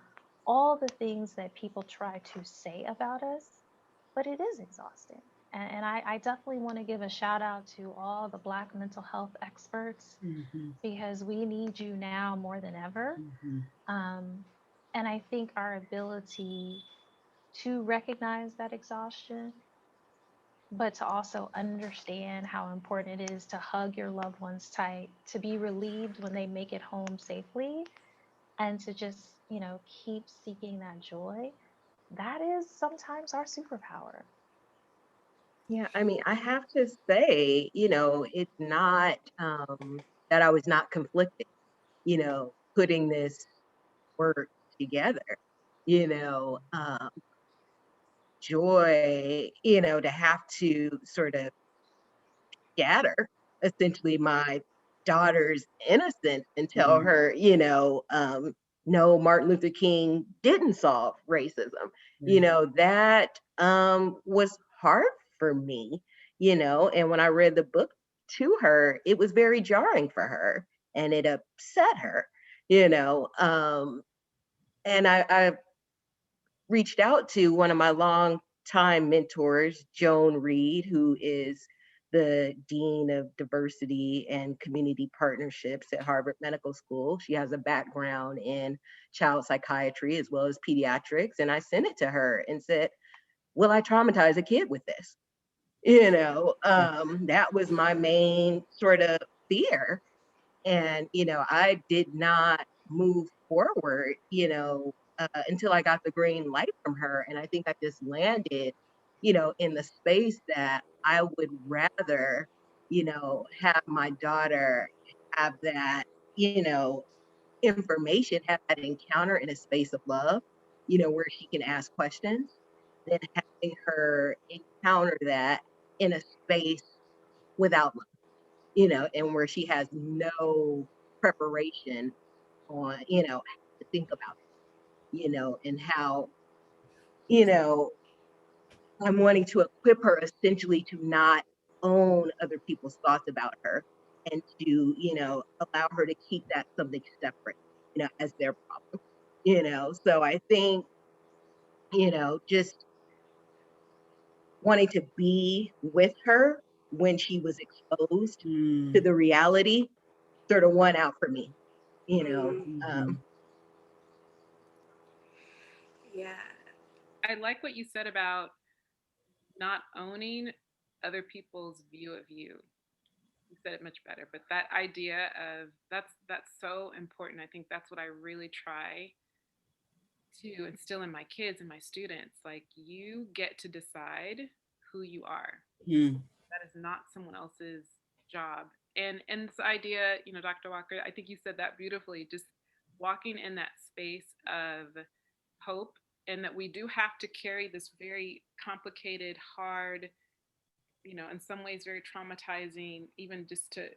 all the things that people try to say about us, but it is exhausting. And I definitely want to give a shout out to all the Black mental health experts Mhm, because we need you now more than ever. mhm, Um, and I think our ability to recognize that exhaustion, but to also understand how important it is to hug your loved ones tight, to be relieved when they make it home safely, and to just, keep seeking that joy. That is sometimes our superpower. Yeah, I mean, I have to say, it's not that I was not conflicted, putting this work together, you know, um, joy, to have to sort of scatter essentially my daughter's innocence and tell mhm, her, no, Martin Luther King didn't solve racism. right. That was hard for me, and when I read the book to her, it was very jarring for her and it upset her, you know. And I reached out to one of my long-time mentors, Joan Reed, who is the Dean of Diversity and Community Partnerships at Harvard Medical School. She has a background in child psychiatry as well as pediatrics. And I sent it to her and said, will I traumatize a kid with this? Yeah. That was my main sort of fear. And, I did not move forward, until I got the green light from her. And I think I just landed, in the space that I would rather, have my daughter have that, information, have that encounter in a space of love, where she can ask questions, than having her encounter that in a space without love, and where she has no preparation on, how to think about it, and how, you know, I'm wanting to equip her essentially to not own other people's thoughts about her and to, allow her to keep that something separate, as their problem, So I think, just wanting to be with her when she was exposed to Mm, the reality sort of won out for me, you know. Mm, Um, mhm, yeah. I like what you said about not owning other people's view of you. You said it much better, but that idea of that's so important. I think that's what I really try to instill in my kids and my students. Like, you get to decide who you are. mm, That is not someone else's job. And this idea, Dr. Walker, I think you said that beautifully, just walking in that space of hope, and that we do have to carry this very complicated, hard, in some ways very traumatizing, even just to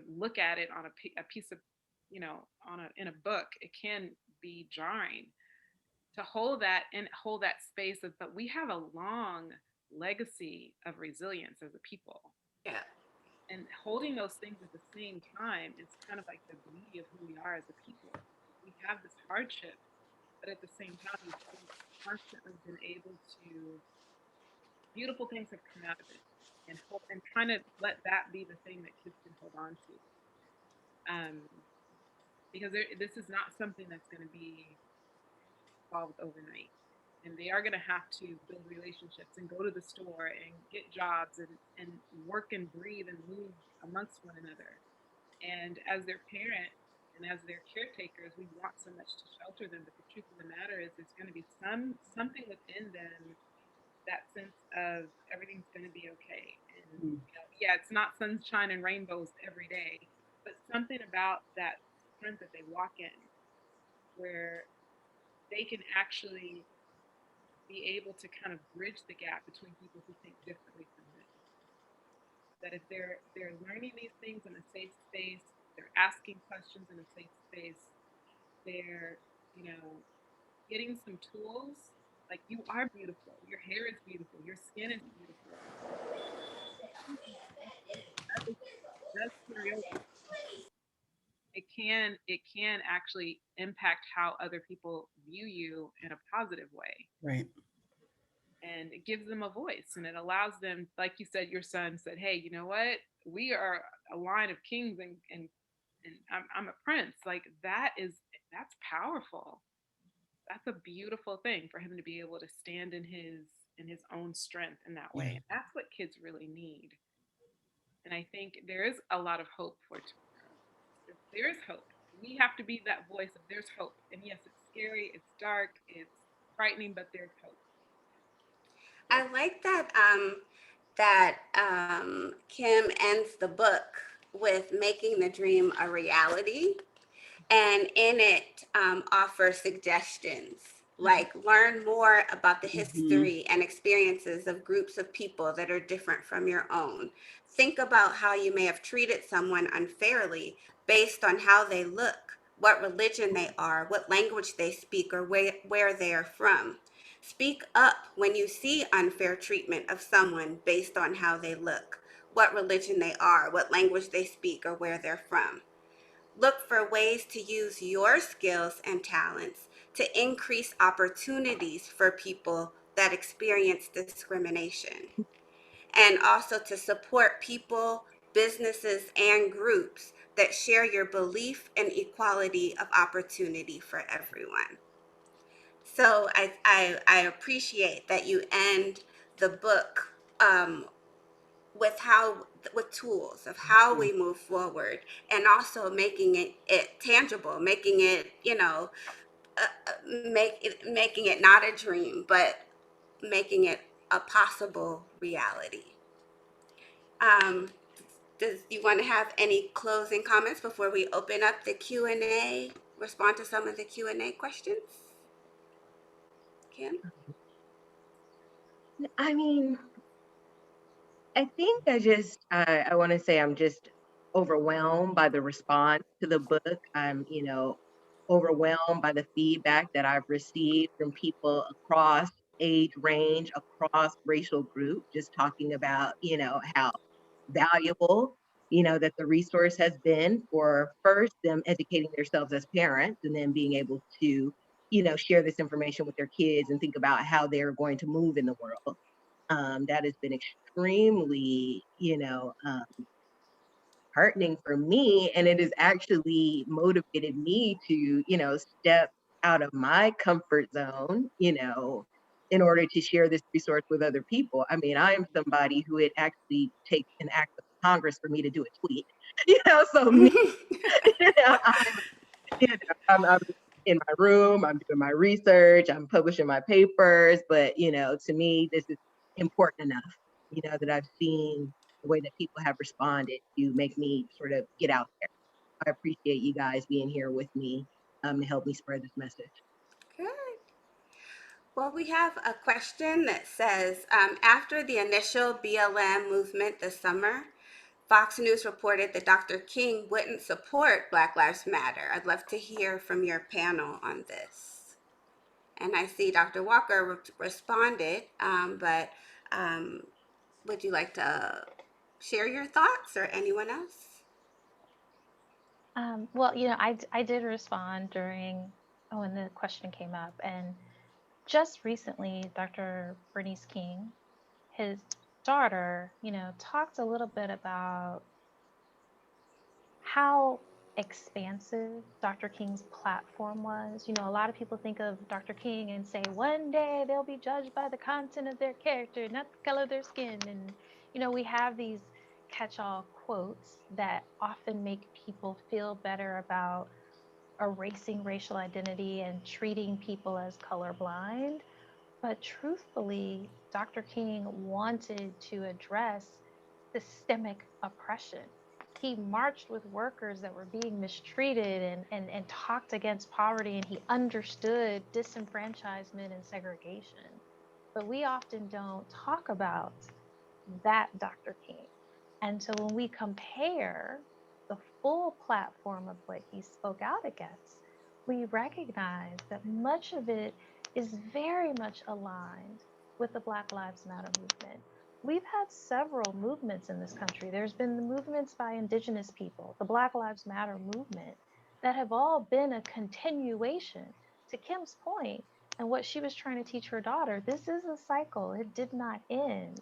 look at it on a piece of, on a in a book. It can be jarring to hold that and hold that space of, but we have a long legacy of resilience as a people, Yeah. and holding those things at the same time is kind of like the beauty of who we are as a people. We have this hardship, but at the same time we've constantly been able to, beautiful things have come out of it, and hope, and trying to let that be the thing that kids can hold on to, because this is not something that's going to be solved overnight. And they are going to have to build relationships and go to the store and get jobs and work and breathe and move amongst one another. And as their parent and as their caretakers, we want so much to shelter them. But the truth of the matter is, there's going to be something within them, that sense of everything's going to be okay. And mm, yeah, it's not sunshine and rainbows every day, but something about that strength that they walk in, where they can actually be able to kind of bridge the gap between people who think differently from them. That if they're learning these things in a safe space, they're asking questions in a safe space, they're, you know, getting some tools Like, you are beautiful. Your hair is beautiful. Your skin is beautiful. That is, that's carry over. It can actually impact how other people view you in a positive way. Right. And it gives them a voice, and it allows them, like you said, your son said, hey, you know what, we are a line of kings, and I'm a prince. Like, that's powerful. That's a beautiful thing for him to be able to stand in his own strength in that way. Yeah. And that's what kids really need. And I think there is a lot of hope for tomorrow. There is hope. We have to be that voice of there's hope. And yes, it's scary, it's dark, it's frightening, but there's hope. I like that Kim ends the book with making the dream a reality, and in it offer suggestions like learn more about the Mhm. history and experiences of groups of people that are different from your own. Think about how you may have treated someone unfairly based on how they look, what religion they are, what language they speak, or where they are from. Speak up when you see unfair treatment of someone based on how they look, what religion they are, what language they speak, or where they're from. Look for ways to use your skills and talents to increase opportunities for people that experience discrimination, and also to support people, businesses, and groups that share your belief in equality of opportunity for everyone. So I appreciate that you end the book with tools of how Mhm. we move forward, and also making it tangible, making it, making it not a dream, but making it a possible reality. um does you want to have any closing comments before we open up the Q&A, respond to some of the Q&A questions, Kim? I mean, I think I want to say I'm just overwhelmed by the response to the book. I'm, overwhelmed by the feedback that I've received from people across age range, across racial group, just talking about, how valuable, that the resource has been for first them educating themselves as parents and then being able to, share this information with their kids and think about how they're going to move in the world. That has been extremely, heartening for me. And it has actually motivated me to, step out of my comfort zone, in order to share this resource with other people. I mean, I am somebody who it actually takes an act of Congress for me to do a tweet, so me, you know, I'm in my room, I'm doing my research, I'm publishing my papers, but to me, this is important enough, that I've seen the way that people have responded to make me sort of get out there. I appreciate you guys being here with me to help me spread this message. Good. Well, we have a question that says, after the initial BLM movement this summer, Fox News reported that Dr. King wouldn't support Black Lives Matter. I'd love to hear from your panel on this. And I see Dr. Walker responded, but um, would you like to share your thoughts, or anyone else? Well, I did respond during when the question came up, and just recently, Dr. Bernice King, his daughter, talked a little bit about how expansive Dr. King's platform was. A lot of people think of Dr. King and say, one day they'll be judged by the content of their character, not the color of their skin. And, we have these catch all quotes that often make people feel better about erasing racial identity and treating people as colorblind. But truthfully, Dr. King wanted to address systemic oppression. He marched with workers that were being mistreated and talked against poverty, and he understood disenfranchisement and segregation. But we often don't talk about that Dr. King. And so when we compare the full platform of what he spoke out against, we recognize that much of it is very much aligned with the Black Lives Matter movement. We've had several movements in this country. There's been the movements by Indigenous people, the Black Lives Matter movement, that have all been a continuation to Kim's point and what she was trying to teach her daughter. This is a cycle, it did not end.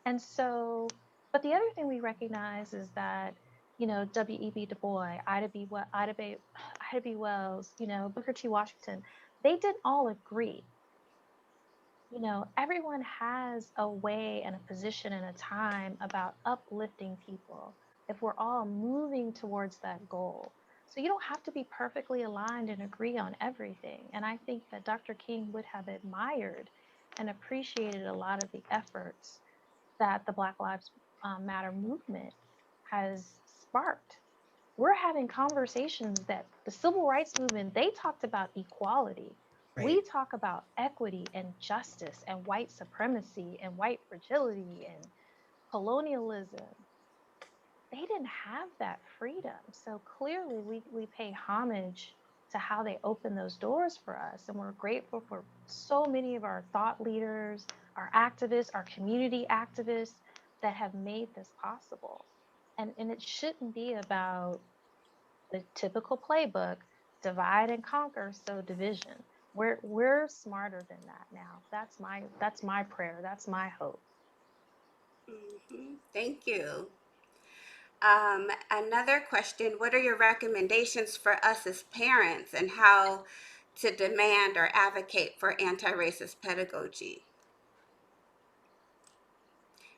And so, but the other thing we recognize is that, W.E.B. Du Bois, Ida B. Wells, Booker T. Washington, they didn't all agree. Everyone has a way and a position and a time about uplifting people if we're all moving towards that goal. So you don't have to be perfectly aligned and agree on everything. And I think that Dr. King would have admired and appreciated a lot of the efforts that the Black Lives Matter movement has sparked. We're having conversations that the civil rights movement, they talked about equality. We Right. talk about equity and justice and white supremacy and white fragility and colonialism. They didn't have that freedom. So clearly we pay homage to how they opened those doors for us. And we're grateful for so many of our thought leaders, our activists, our community activists that have made this possible. And it shouldn't be about the typical playbook, divide and conquer, so division. We're smarter than that now. That's my prayer. That's my hope. Thank you. Another question, what are your recommendations for us as parents and how to demand or advocate for anti-racist pedagogy?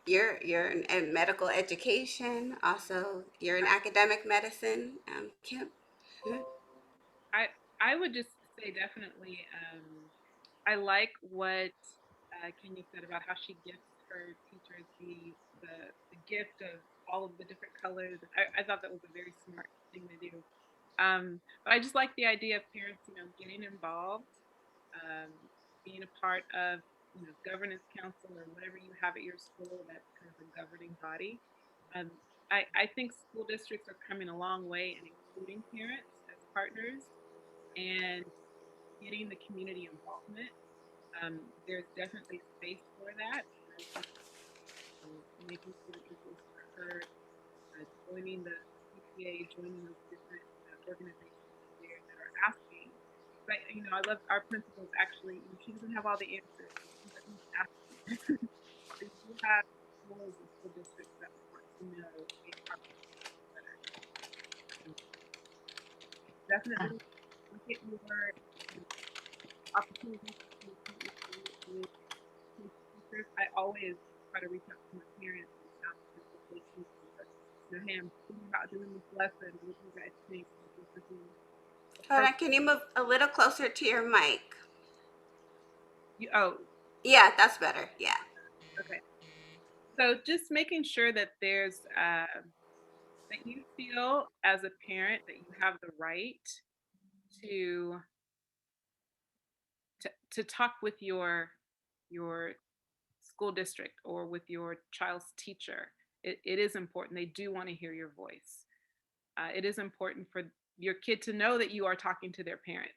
You're in medical education, also you're in academic medicine, Kim. I I would just say definitely. I like what Kenya said about how she gifts her teachers the gift of all of the different colors. I thought that was a very smart thing to do. But I just like the idea of parents, getting involved, um, being a part of, governance council or whatever you have at your school. That's kind of a governing body. Um, I think school districts are coming a long way in including parents as partners and getting the community involvement. There's definitely space for that. And I think making sure that your voices are heard, joining the CPA, joining those different organizations that are asking. But I love our principals. Actually, she doesn't have all the answers. She's at least asking. So you do have schools and school districts that want to know a better. Definitely look at your opportunities to with teachers. I always try to reach out to my parents and ask them what they think. Hey, I'm thinking about doing this lesson. What do you guys think? Hold on, can you move a little closer to your mic? Oh, Yeah, that's better. Yeah. okay. So just making sure that there's that you feel as a parent that you have the right to to talk with your school district or with your child's teacher. It is important. They do want to hear your voice. It is important for your kid to know that you are talking to their parent.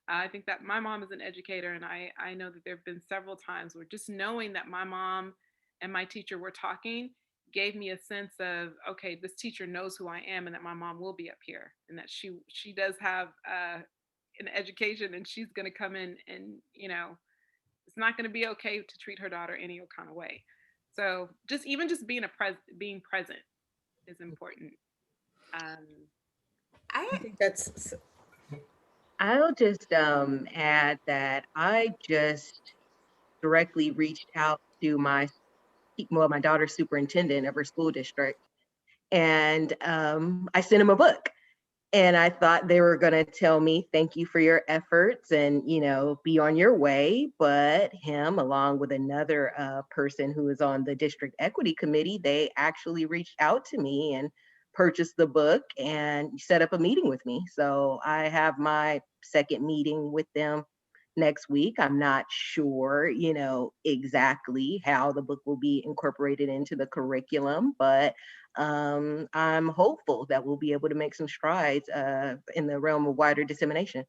I think that my mom is an educator, and I know that there have been several times where just knowing that my mom and my teacher were talking gave me a sense of, okay, this teacher knows who I am, and that my mom will be up here, and that she does have an education, and she's going to come in, and it's not going to be okay to treat her daughter any kind of way. So just being present is important. Um, I I think that's I'll just add that I just directly reached out to my daughter's superintendent of her school district, and I sent him a book. And I thought they were going to tell me, thank you for your efforts and, be on your way. But him, along with another person who is on the district equity committee, they actually reached out to me and purchased the book and set up a meeting with me. So I have my second meeting with them next week. I'm not sure, exactly how the book will be incorporated into the curriculum, but I'm hopeful that we'll be able to make some strides in the realm of wider dissemination.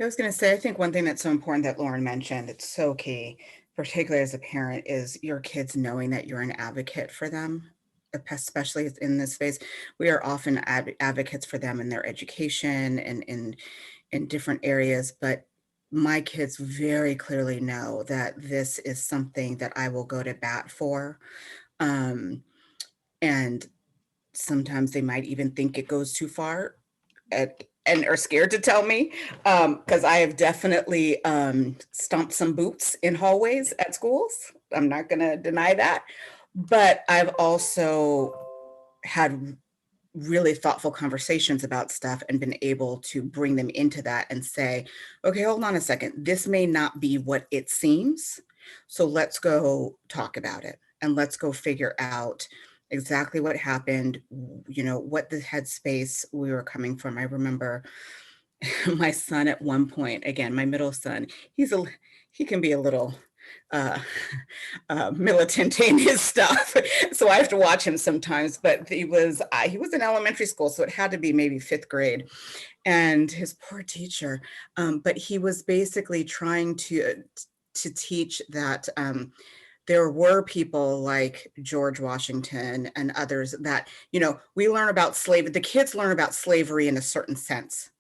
I was going to say, I think one thing that's so important that Lauren mentioned, it's so key, particularly as a parent, is your kids knowing that you're an advocate for them, especially in this space. We are often advocates for them in their education and in different areas, but my kids very clearly know that this is something that I will go to bat for. Um, and sometimes they might even think it goes too far and are scared to tell me, because I have definitely stomped some boots in hallways at schools. I'm not going to deny that. But I've also had really thoughtful conversations about stuff and been able to bring them into that and say, okay, hold on a second. This may not be what it seems. So let's go talk about it and let's go figure out exactly what happened, what the headspace we were coming from. I remember my son at one point, again, my middle son, he can be a little uh, militant in his stuff. So I have to watch him sometimes, but he was in elementary school, so it had to be maybe 5th grade. And his poor teacher, but he was basically trying to teach that there were people like George Washington and others that, we learn about slavery, the kids learn about slavery in a certain sense.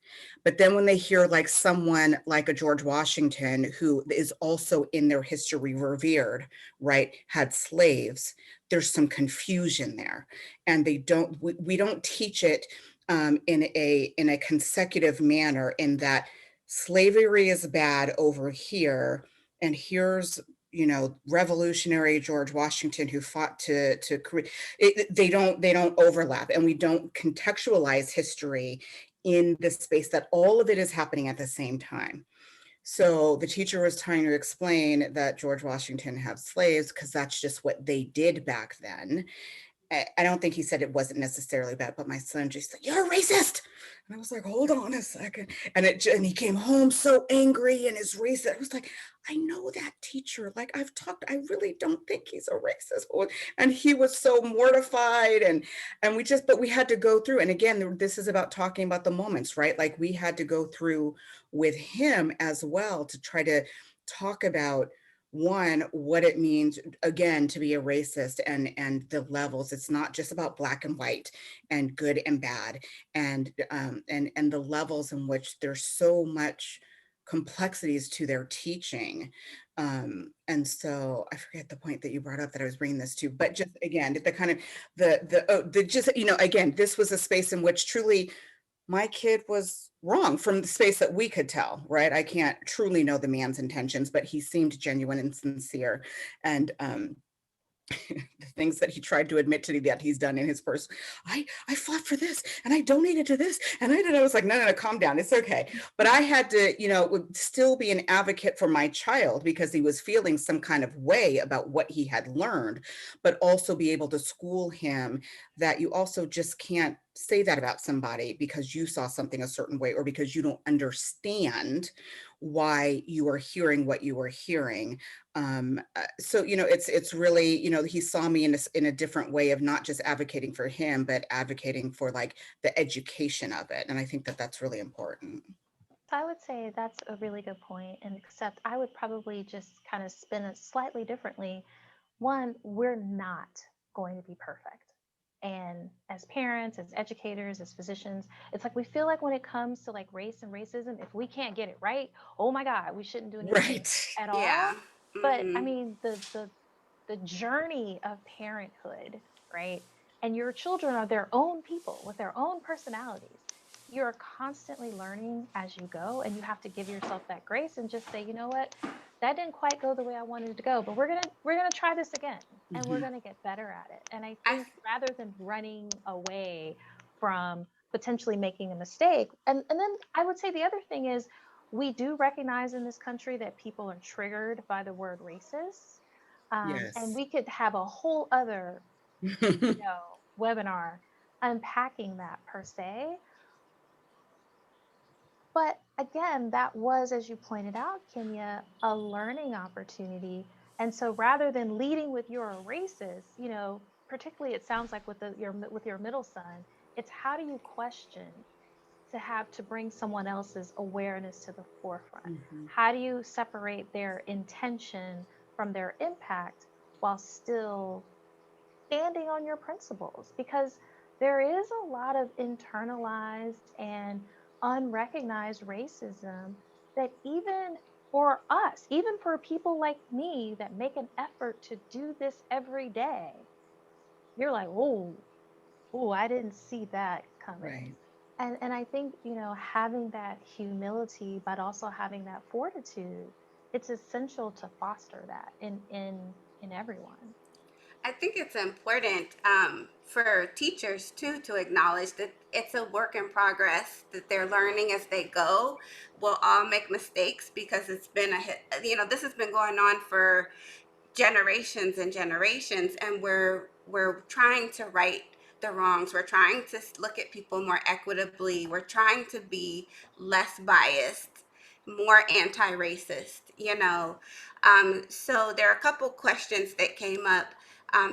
But then when they hear like someone like a George Washington, who is also in their history revered, right, had slaves, there's some confusion there. And we don't teach it in a consecutive manner, in that slavery is bad over here. And here's, revolutionary George Washington who fought to create it. They don't overlap, and we don't contextualize history in the space that all of it is happening at the same time. So the teacher was trying to explain that George Washington had slaves because that's just what they did back then. I don't think he said it wasn't necessarily bad, but my son just said, "You're a racist." And I was like, hold on a second. And he came home so angry and his racist. I was like, I know that teacher. Like I really don't think he's a racist. And he was so mortified, and but we had to go through. And again, this is about talking about the moments, right? Like we had to go through with him as well to try to talk about, one, what it means, again, to be a racist, and the levels. It's not just about black and white and good and bad, and the levels in which there's so much complexities to their teaching. And so I forget the point that you brought up that I was bringing this to, but just again, the kind of the just, again, this was a space in which truly my kid was wrong from the space that we could tell, right? I can't truly know the man's intentions, but he seemed genuine and sincere. And the things that he tried to admit to that he's done in his purse. I fought for this and I donated to this. And I was like, no, calm down. It's okay. But I had to, still be an advocate for my child because he was feeling some kind of way about what he had learned, but also be able to school him that you also just can't say that about somebody because you saw something a certain way or because you don't understand why you are hearing what you are hearing. So it's really, he saw me in a different way of not just advocating for him, but advocating for like the education of it. And I think that that's really important. I would say that's a really good point, and except I would probably just kind of spin it slightly differently. One, we're not going to be perfect. And as parents, as educators, as physicians, it's like we feel like when it comes to like race and racism, if we can't get it right, oh my God, we shouldn't do anything Right. at Yeah. all. But I Mhm. mean, the journey of parenthood, right? And your children are their own people with their own personalities. You're constantly learning as you go, and you have to give yourself that grace and just say, you know what, that didn't quite go the way I wanted it to go, but we're gonna try this again, and we're Mhm. gonna get better at it. And I I think rather than running away from potentially making a mistake, and then I would say the other thing is we do recognize in this country that people are triggered by the word racist, and Yes. we could have a whole other, webinar unpacking that per se. But again, that was, as you pointed out, Kenya, a learning opportunity. And so rather than leading with you're a racist, particularly it sounds like with your middle son, it's how do you question to have to bring someone else's awareness to the forefront? Mhm. How do you separate their intention from their impact while still standing on your principles? Because there is a lot of internalized and unrecognized racism that even for us, even for people like me that make an effort to do this every day, you're like, oh, I didn't see that coming. Right. And I think, having that humility, but also having that fortitude, it's essential to foster that in everyone. I think it's important for teachers too to acknowledge that it's a work in progress, that they're learning as they go. We'll all make mistakes because it's been this has been going on for generations and generations, and we're trying to right the wrongs. We're trying to look at people more equitably. We're trying to be less biased, more anti-racist, so there are a couple questions that came up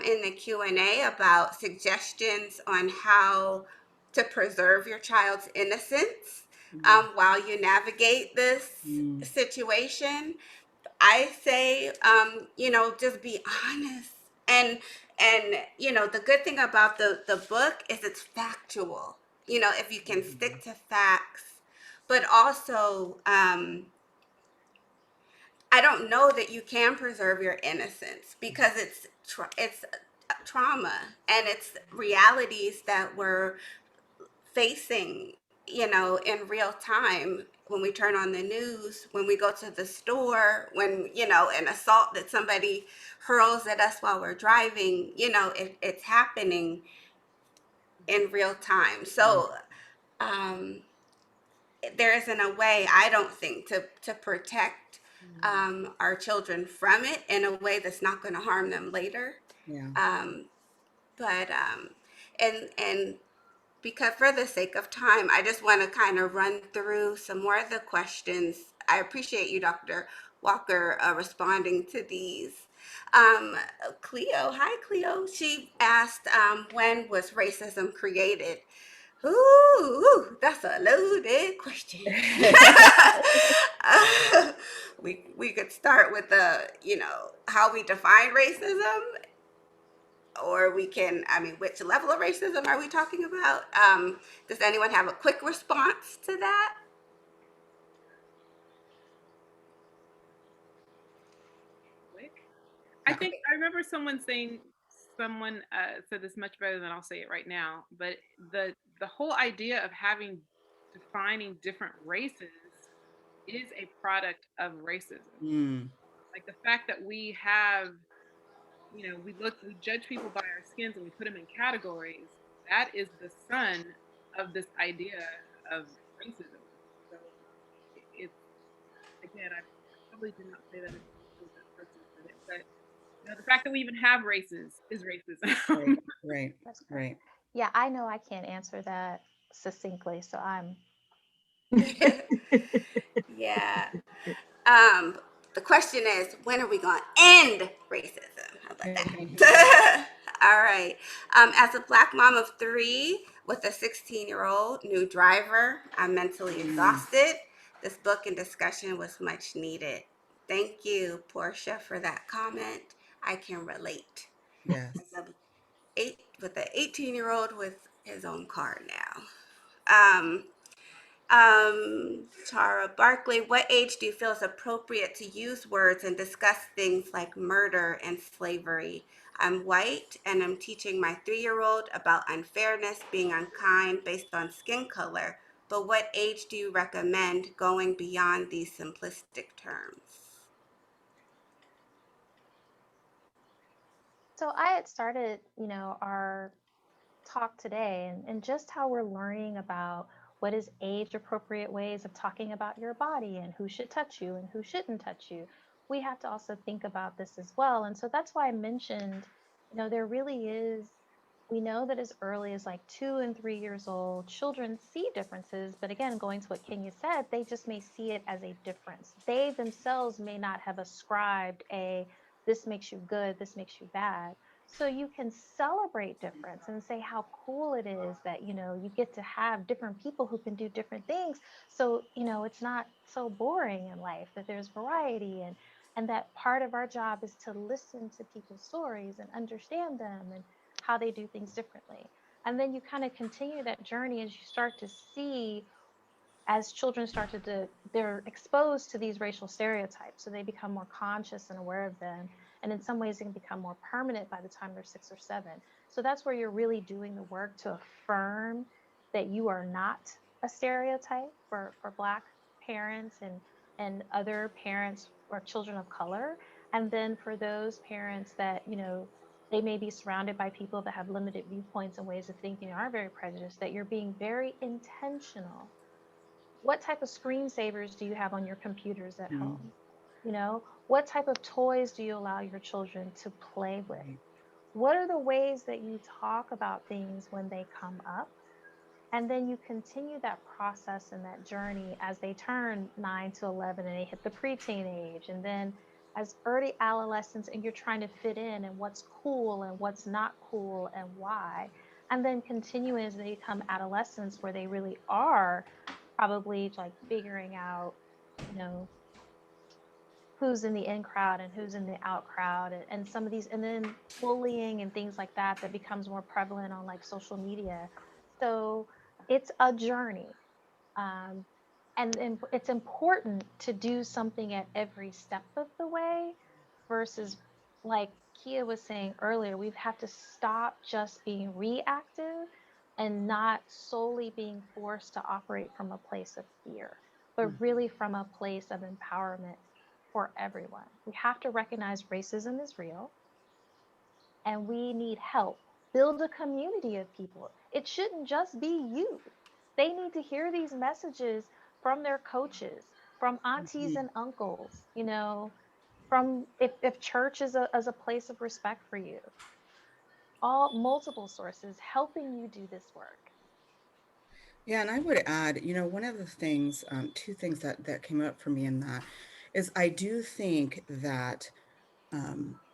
in the Q&A about suggestions on how to preserve your child's innocence while you navigate this Mm. situation. I say, just be honest. And the good thing about the book is it's factual. If you can stick to facts, but also, I don't know that you can preserve your innocence because it's trauma and it's realities that we're facing, in real time when we turn on the news, when we go to the store, when, an assault that somebody hurls at us while we're driving, it's happening in real time. So um, there isn't a way, I don't think, to protect our children from it in a way that's not going to harm them later. Yeah. But and because for the sake of time, I just want to kind of run through some more of the questions. I appreciate you, Dr. Walker, responding to these. Um, Cleo, hi Cleo. She asked, when was racism created? Ooh, that's a loaded question. We could start with how we define racism, or we can, which level of racism are we talking about? Does anyone have a quick response to that? Quick. I think I remember someone said this much better than I'll say it right now, but the whole idea of defining different races is a product of racism. Mm. Like the fact that we have, we judge people by our skins and we put them in categories. That is the son of this idea of racism. So it's, again, I probably did not say that as the person said it, but the fact that we even have races is racism. Right. Right. That's correct. Right. Yeah, I know I can't answer that succinctly, so I'm Yeah. Um, the question is, when are we going to end racism? How about that? All right. As a Black mom of 3 with a 16-year-old new driver, I'm mentally exhausted. This book and discussion was much needed. Thank you, Portia, for that comment. I can relate. Yes. With an 18-year-old with his own car now. Tara Barkley, what age do you feel is appropriate to use words and discuss things like murder and slavery? I'm white and I'm teaching my 3-year-old about unfairness, being unkind based on skin color. But what age do you recommend going beyond these simplistic terms? so I had started, our talk today and just how we're learning about what is age appropriate ways of talking about your body and who should touch you and who shouldn't touch you. We have to also think about this as well. And so that's why I mentioned, there really is, we know that as early as like 2 and 3 years old, children see differences. But again, going to what Kenya said, they just may see it as a difference. They themselves may not have ascribed this makes you good, this makes you bad. so you can celebrate difference and say how cool it is that you get to have different people who can do different things. So it's not so boring in life, that there's variety, and that part of our job is to listen to people's stories and understand them and how they do things differently. And then you kind of continue that journey as you start to see, as children start they're exposed to these racial stereotypes, so they become more conscious and aware of them, and in some ways they can become more permanent by the time they're 6 or 7. So that's where you're really doing the work to affirm that you are not a stereotype for Black parents and other parents or children of color. And then for those parents that they may be surrounded by people that have limited viewpoints and ways of thinking, are very prejudiced, that you're being very intentional. What type of screensavers do you have on your computers at Mm, home? What type of toys do you allow your children to play with? right. What are the ways that you talk about things when they come up? And then you continue that process and that journey as they turn 9 to 11 and they hit the preteen age. And then as early adolescents, and you're trying to fit in and what's cool and what's not cool and why. And then continue as they become adolescents, where they really are probably like figuring out, you know, who's in the in crowd and who's in the out crowd, and some of these, and then bullying and things like that that becomes more prevalent on like social media. So it's a journey. um, and it's important to do something at every step of the way, versus, like Kia was saying earlier, we have to stop just being reactive and not solely being forced to operate from a place of fear, but Mm, really from a place of empowerment for everyone. We have to recognize racism is real and we need help. Build a community of people. It shouldn't just be you. They need to hear these messages from their coaches, from aunties mhm. and uncles, from, if church is a place of respect for you, all multiple sources helping you do this work. Yeah, and I would add, one of the things, two things that came up for me in that is I do think that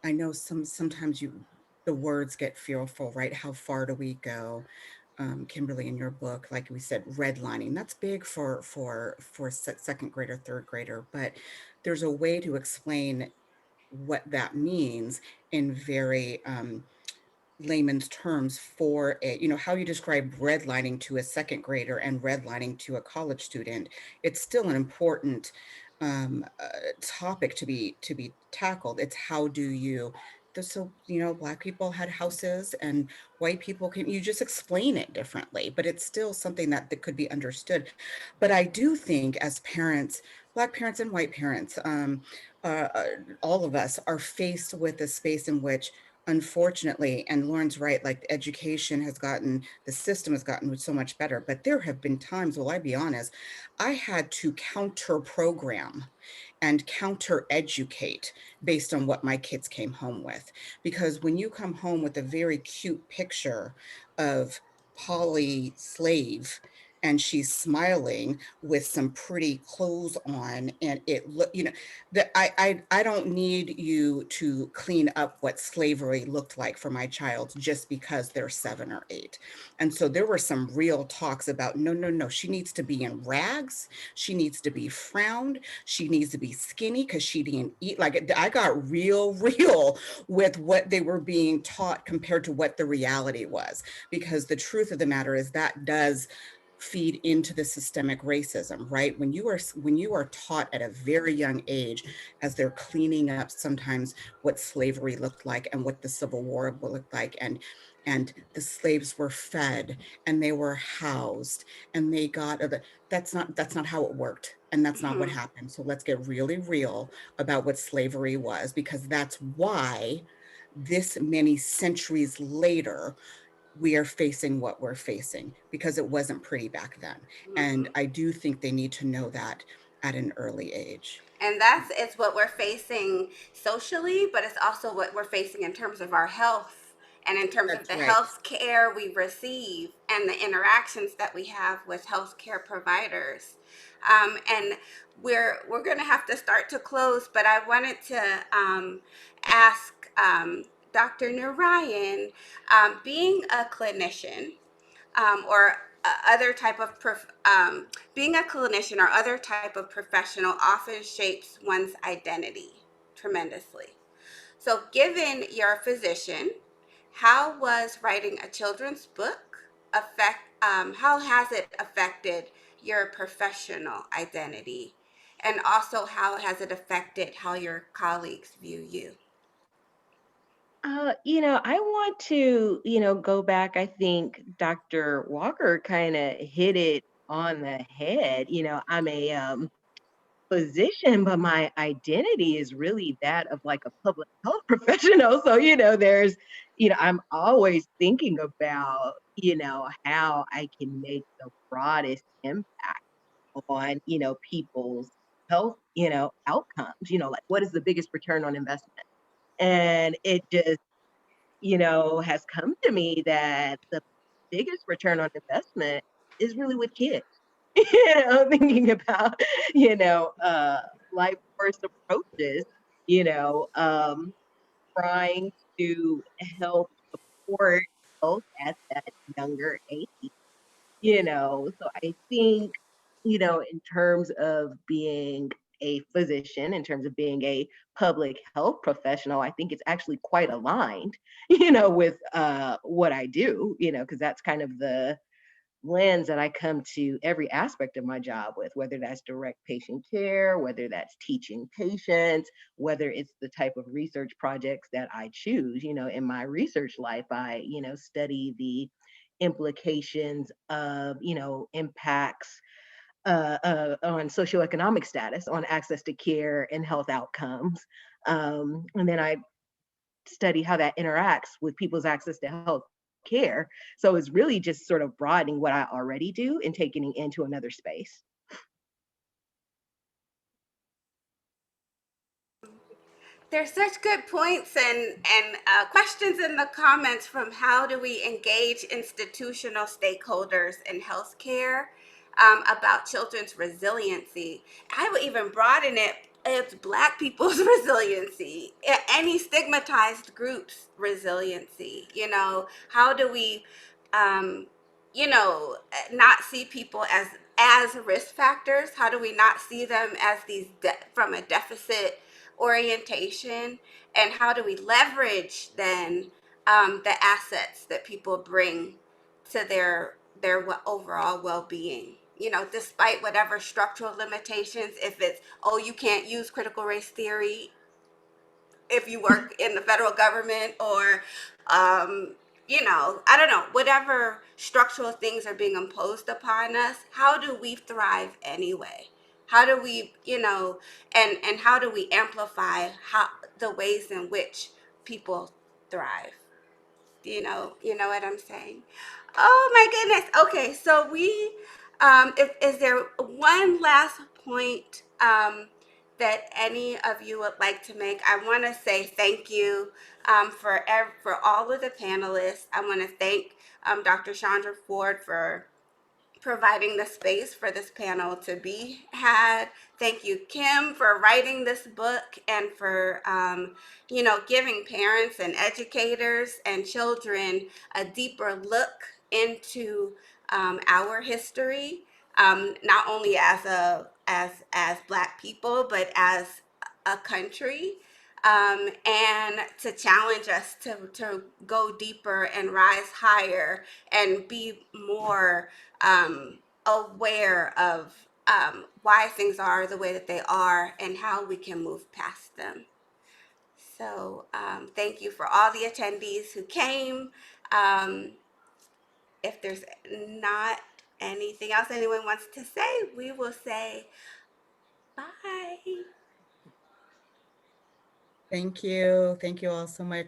I know sometimes the words get fearful, right? How far do we go? Kimberly, in your book, like we said, redlining, that's big for second grader, third grader, but there's a way to explain what that means in very layman's terms for how you describe redlining to a second grader and redlining to a college student. It's still an important topic to be tackled. It's how do you so Black people had houses and white people can, you just explain it differently, but it's still something that could be understood. But I do think as parents, Black parents and white parents, uh, uh, all of us are faced with a space in which, unfortunately, and Lauren's right, like education has gotten, the system has gotten so much better, but there have been times, will I be honest, I had to counter program and counter educate based on what my kids came home with. Because when you come home with a very cute picture of Polly slave, and she's smiling with some pretty clothes on, and it look, that I don't need you to clean up what slavery looked like for my child just because they're 7 or 8. And so there were some real talks about, no, no, no, she needs to be in rags, she needs to be frowned, she needs to be skinny because she didn't eat. Like, I got real with what they were being taught compared to what the reality was, because the truth of the matter is that does feed into the systemic racism, right? When you are taught at a very young age, as they're cleaning up sometimes what slavery looked like and what the Civil War looked like, and the slaves were fed and they were housed and they got that's not how it worked, and that's not what Mhm. happened. So let's get really real about what slavery was, because that's why this many centuries later we are facing what we're facing, because it wasn't pretty back then. And Mhm. I do think they need to know that at an early age. And that's it's what we're facing socially, but it's also what we're facing in terms of our health and in terms of That's the right. health care we receive and the interactions that we have with healthcare providers. And we're going to have to start to close, but I wanted to ask Dr. Narain, being a clinician or other type of being a clinician or other type of professional often shapes one's identity tremendously. So, given you're a physician, how was writing a children's book how has it affected your professional identity? And also, how has it affected how your colleagues view you? I want to, go back. I think Dr. Walker kind of hit it on the head. I'm a physician, but my identity is really that of like a public health professional. So, there's, I'm always thinking about, how I can make the broadest impact on, people's health, outcomes, like what is the biggest return on investment? And it just, has come to me that the biggest return on investment is really with kids. Thinking about, life course approaches, you know, um, trying to help support health at that younger age. So I think, in terms of being a physician, in terms of being a public health professional, I think it's actually quite aligned, with what I do, because that's kind of the lens that I come to every aspect of my job with, whether that's direct patient care, whether that's teaching patients, whether it's the type of research projects that I choose. In my research life, I, study the implications of, impacts on socioeconomic status, on access to care and health outcomes. And then I study how that interacts with people's access to health care. So it's really just sort of broadening what I already do and taking it into another space. There's such good points and questions in the comments from how do we engage institutional stakeholders in healthcare about children's resiliency. I would even broaden it. It's Black people's resiliency, any stigmatized groups' resiliency. How do we, um, not see people as risk factors? How do we not see them as these from a deficit orientation, and how do we leverage then the assets that people bring to their overall well-being, despite whatever structural limitations. If it's, oh, you can't use critical race theory if you work in the federal government, or I don't know, whatever structural things are being imposed upon us, how do we thrive anyway? How do we, and how do we amplify the ways in which people thrive? You know what I'm saying? Oh my goodness. Okay, so is there one last point that any of you would like to make? I want to say thank you for all of the panelists. I want to thank Dr. Chandra Ford for providing the space for this panel to be had. Thank you, Kim, for writing this book and for, giving parents and educators and children a deeper look into our history, not only as Black people, but as a country. And to challenge us to go deeper and rise higher and be more aware of why things are the way that they are and how we can move past them. So thank you for all the attendees who came. If there's not anything else anyone wants to say, we will say bye. Thank you. Thank you all so much.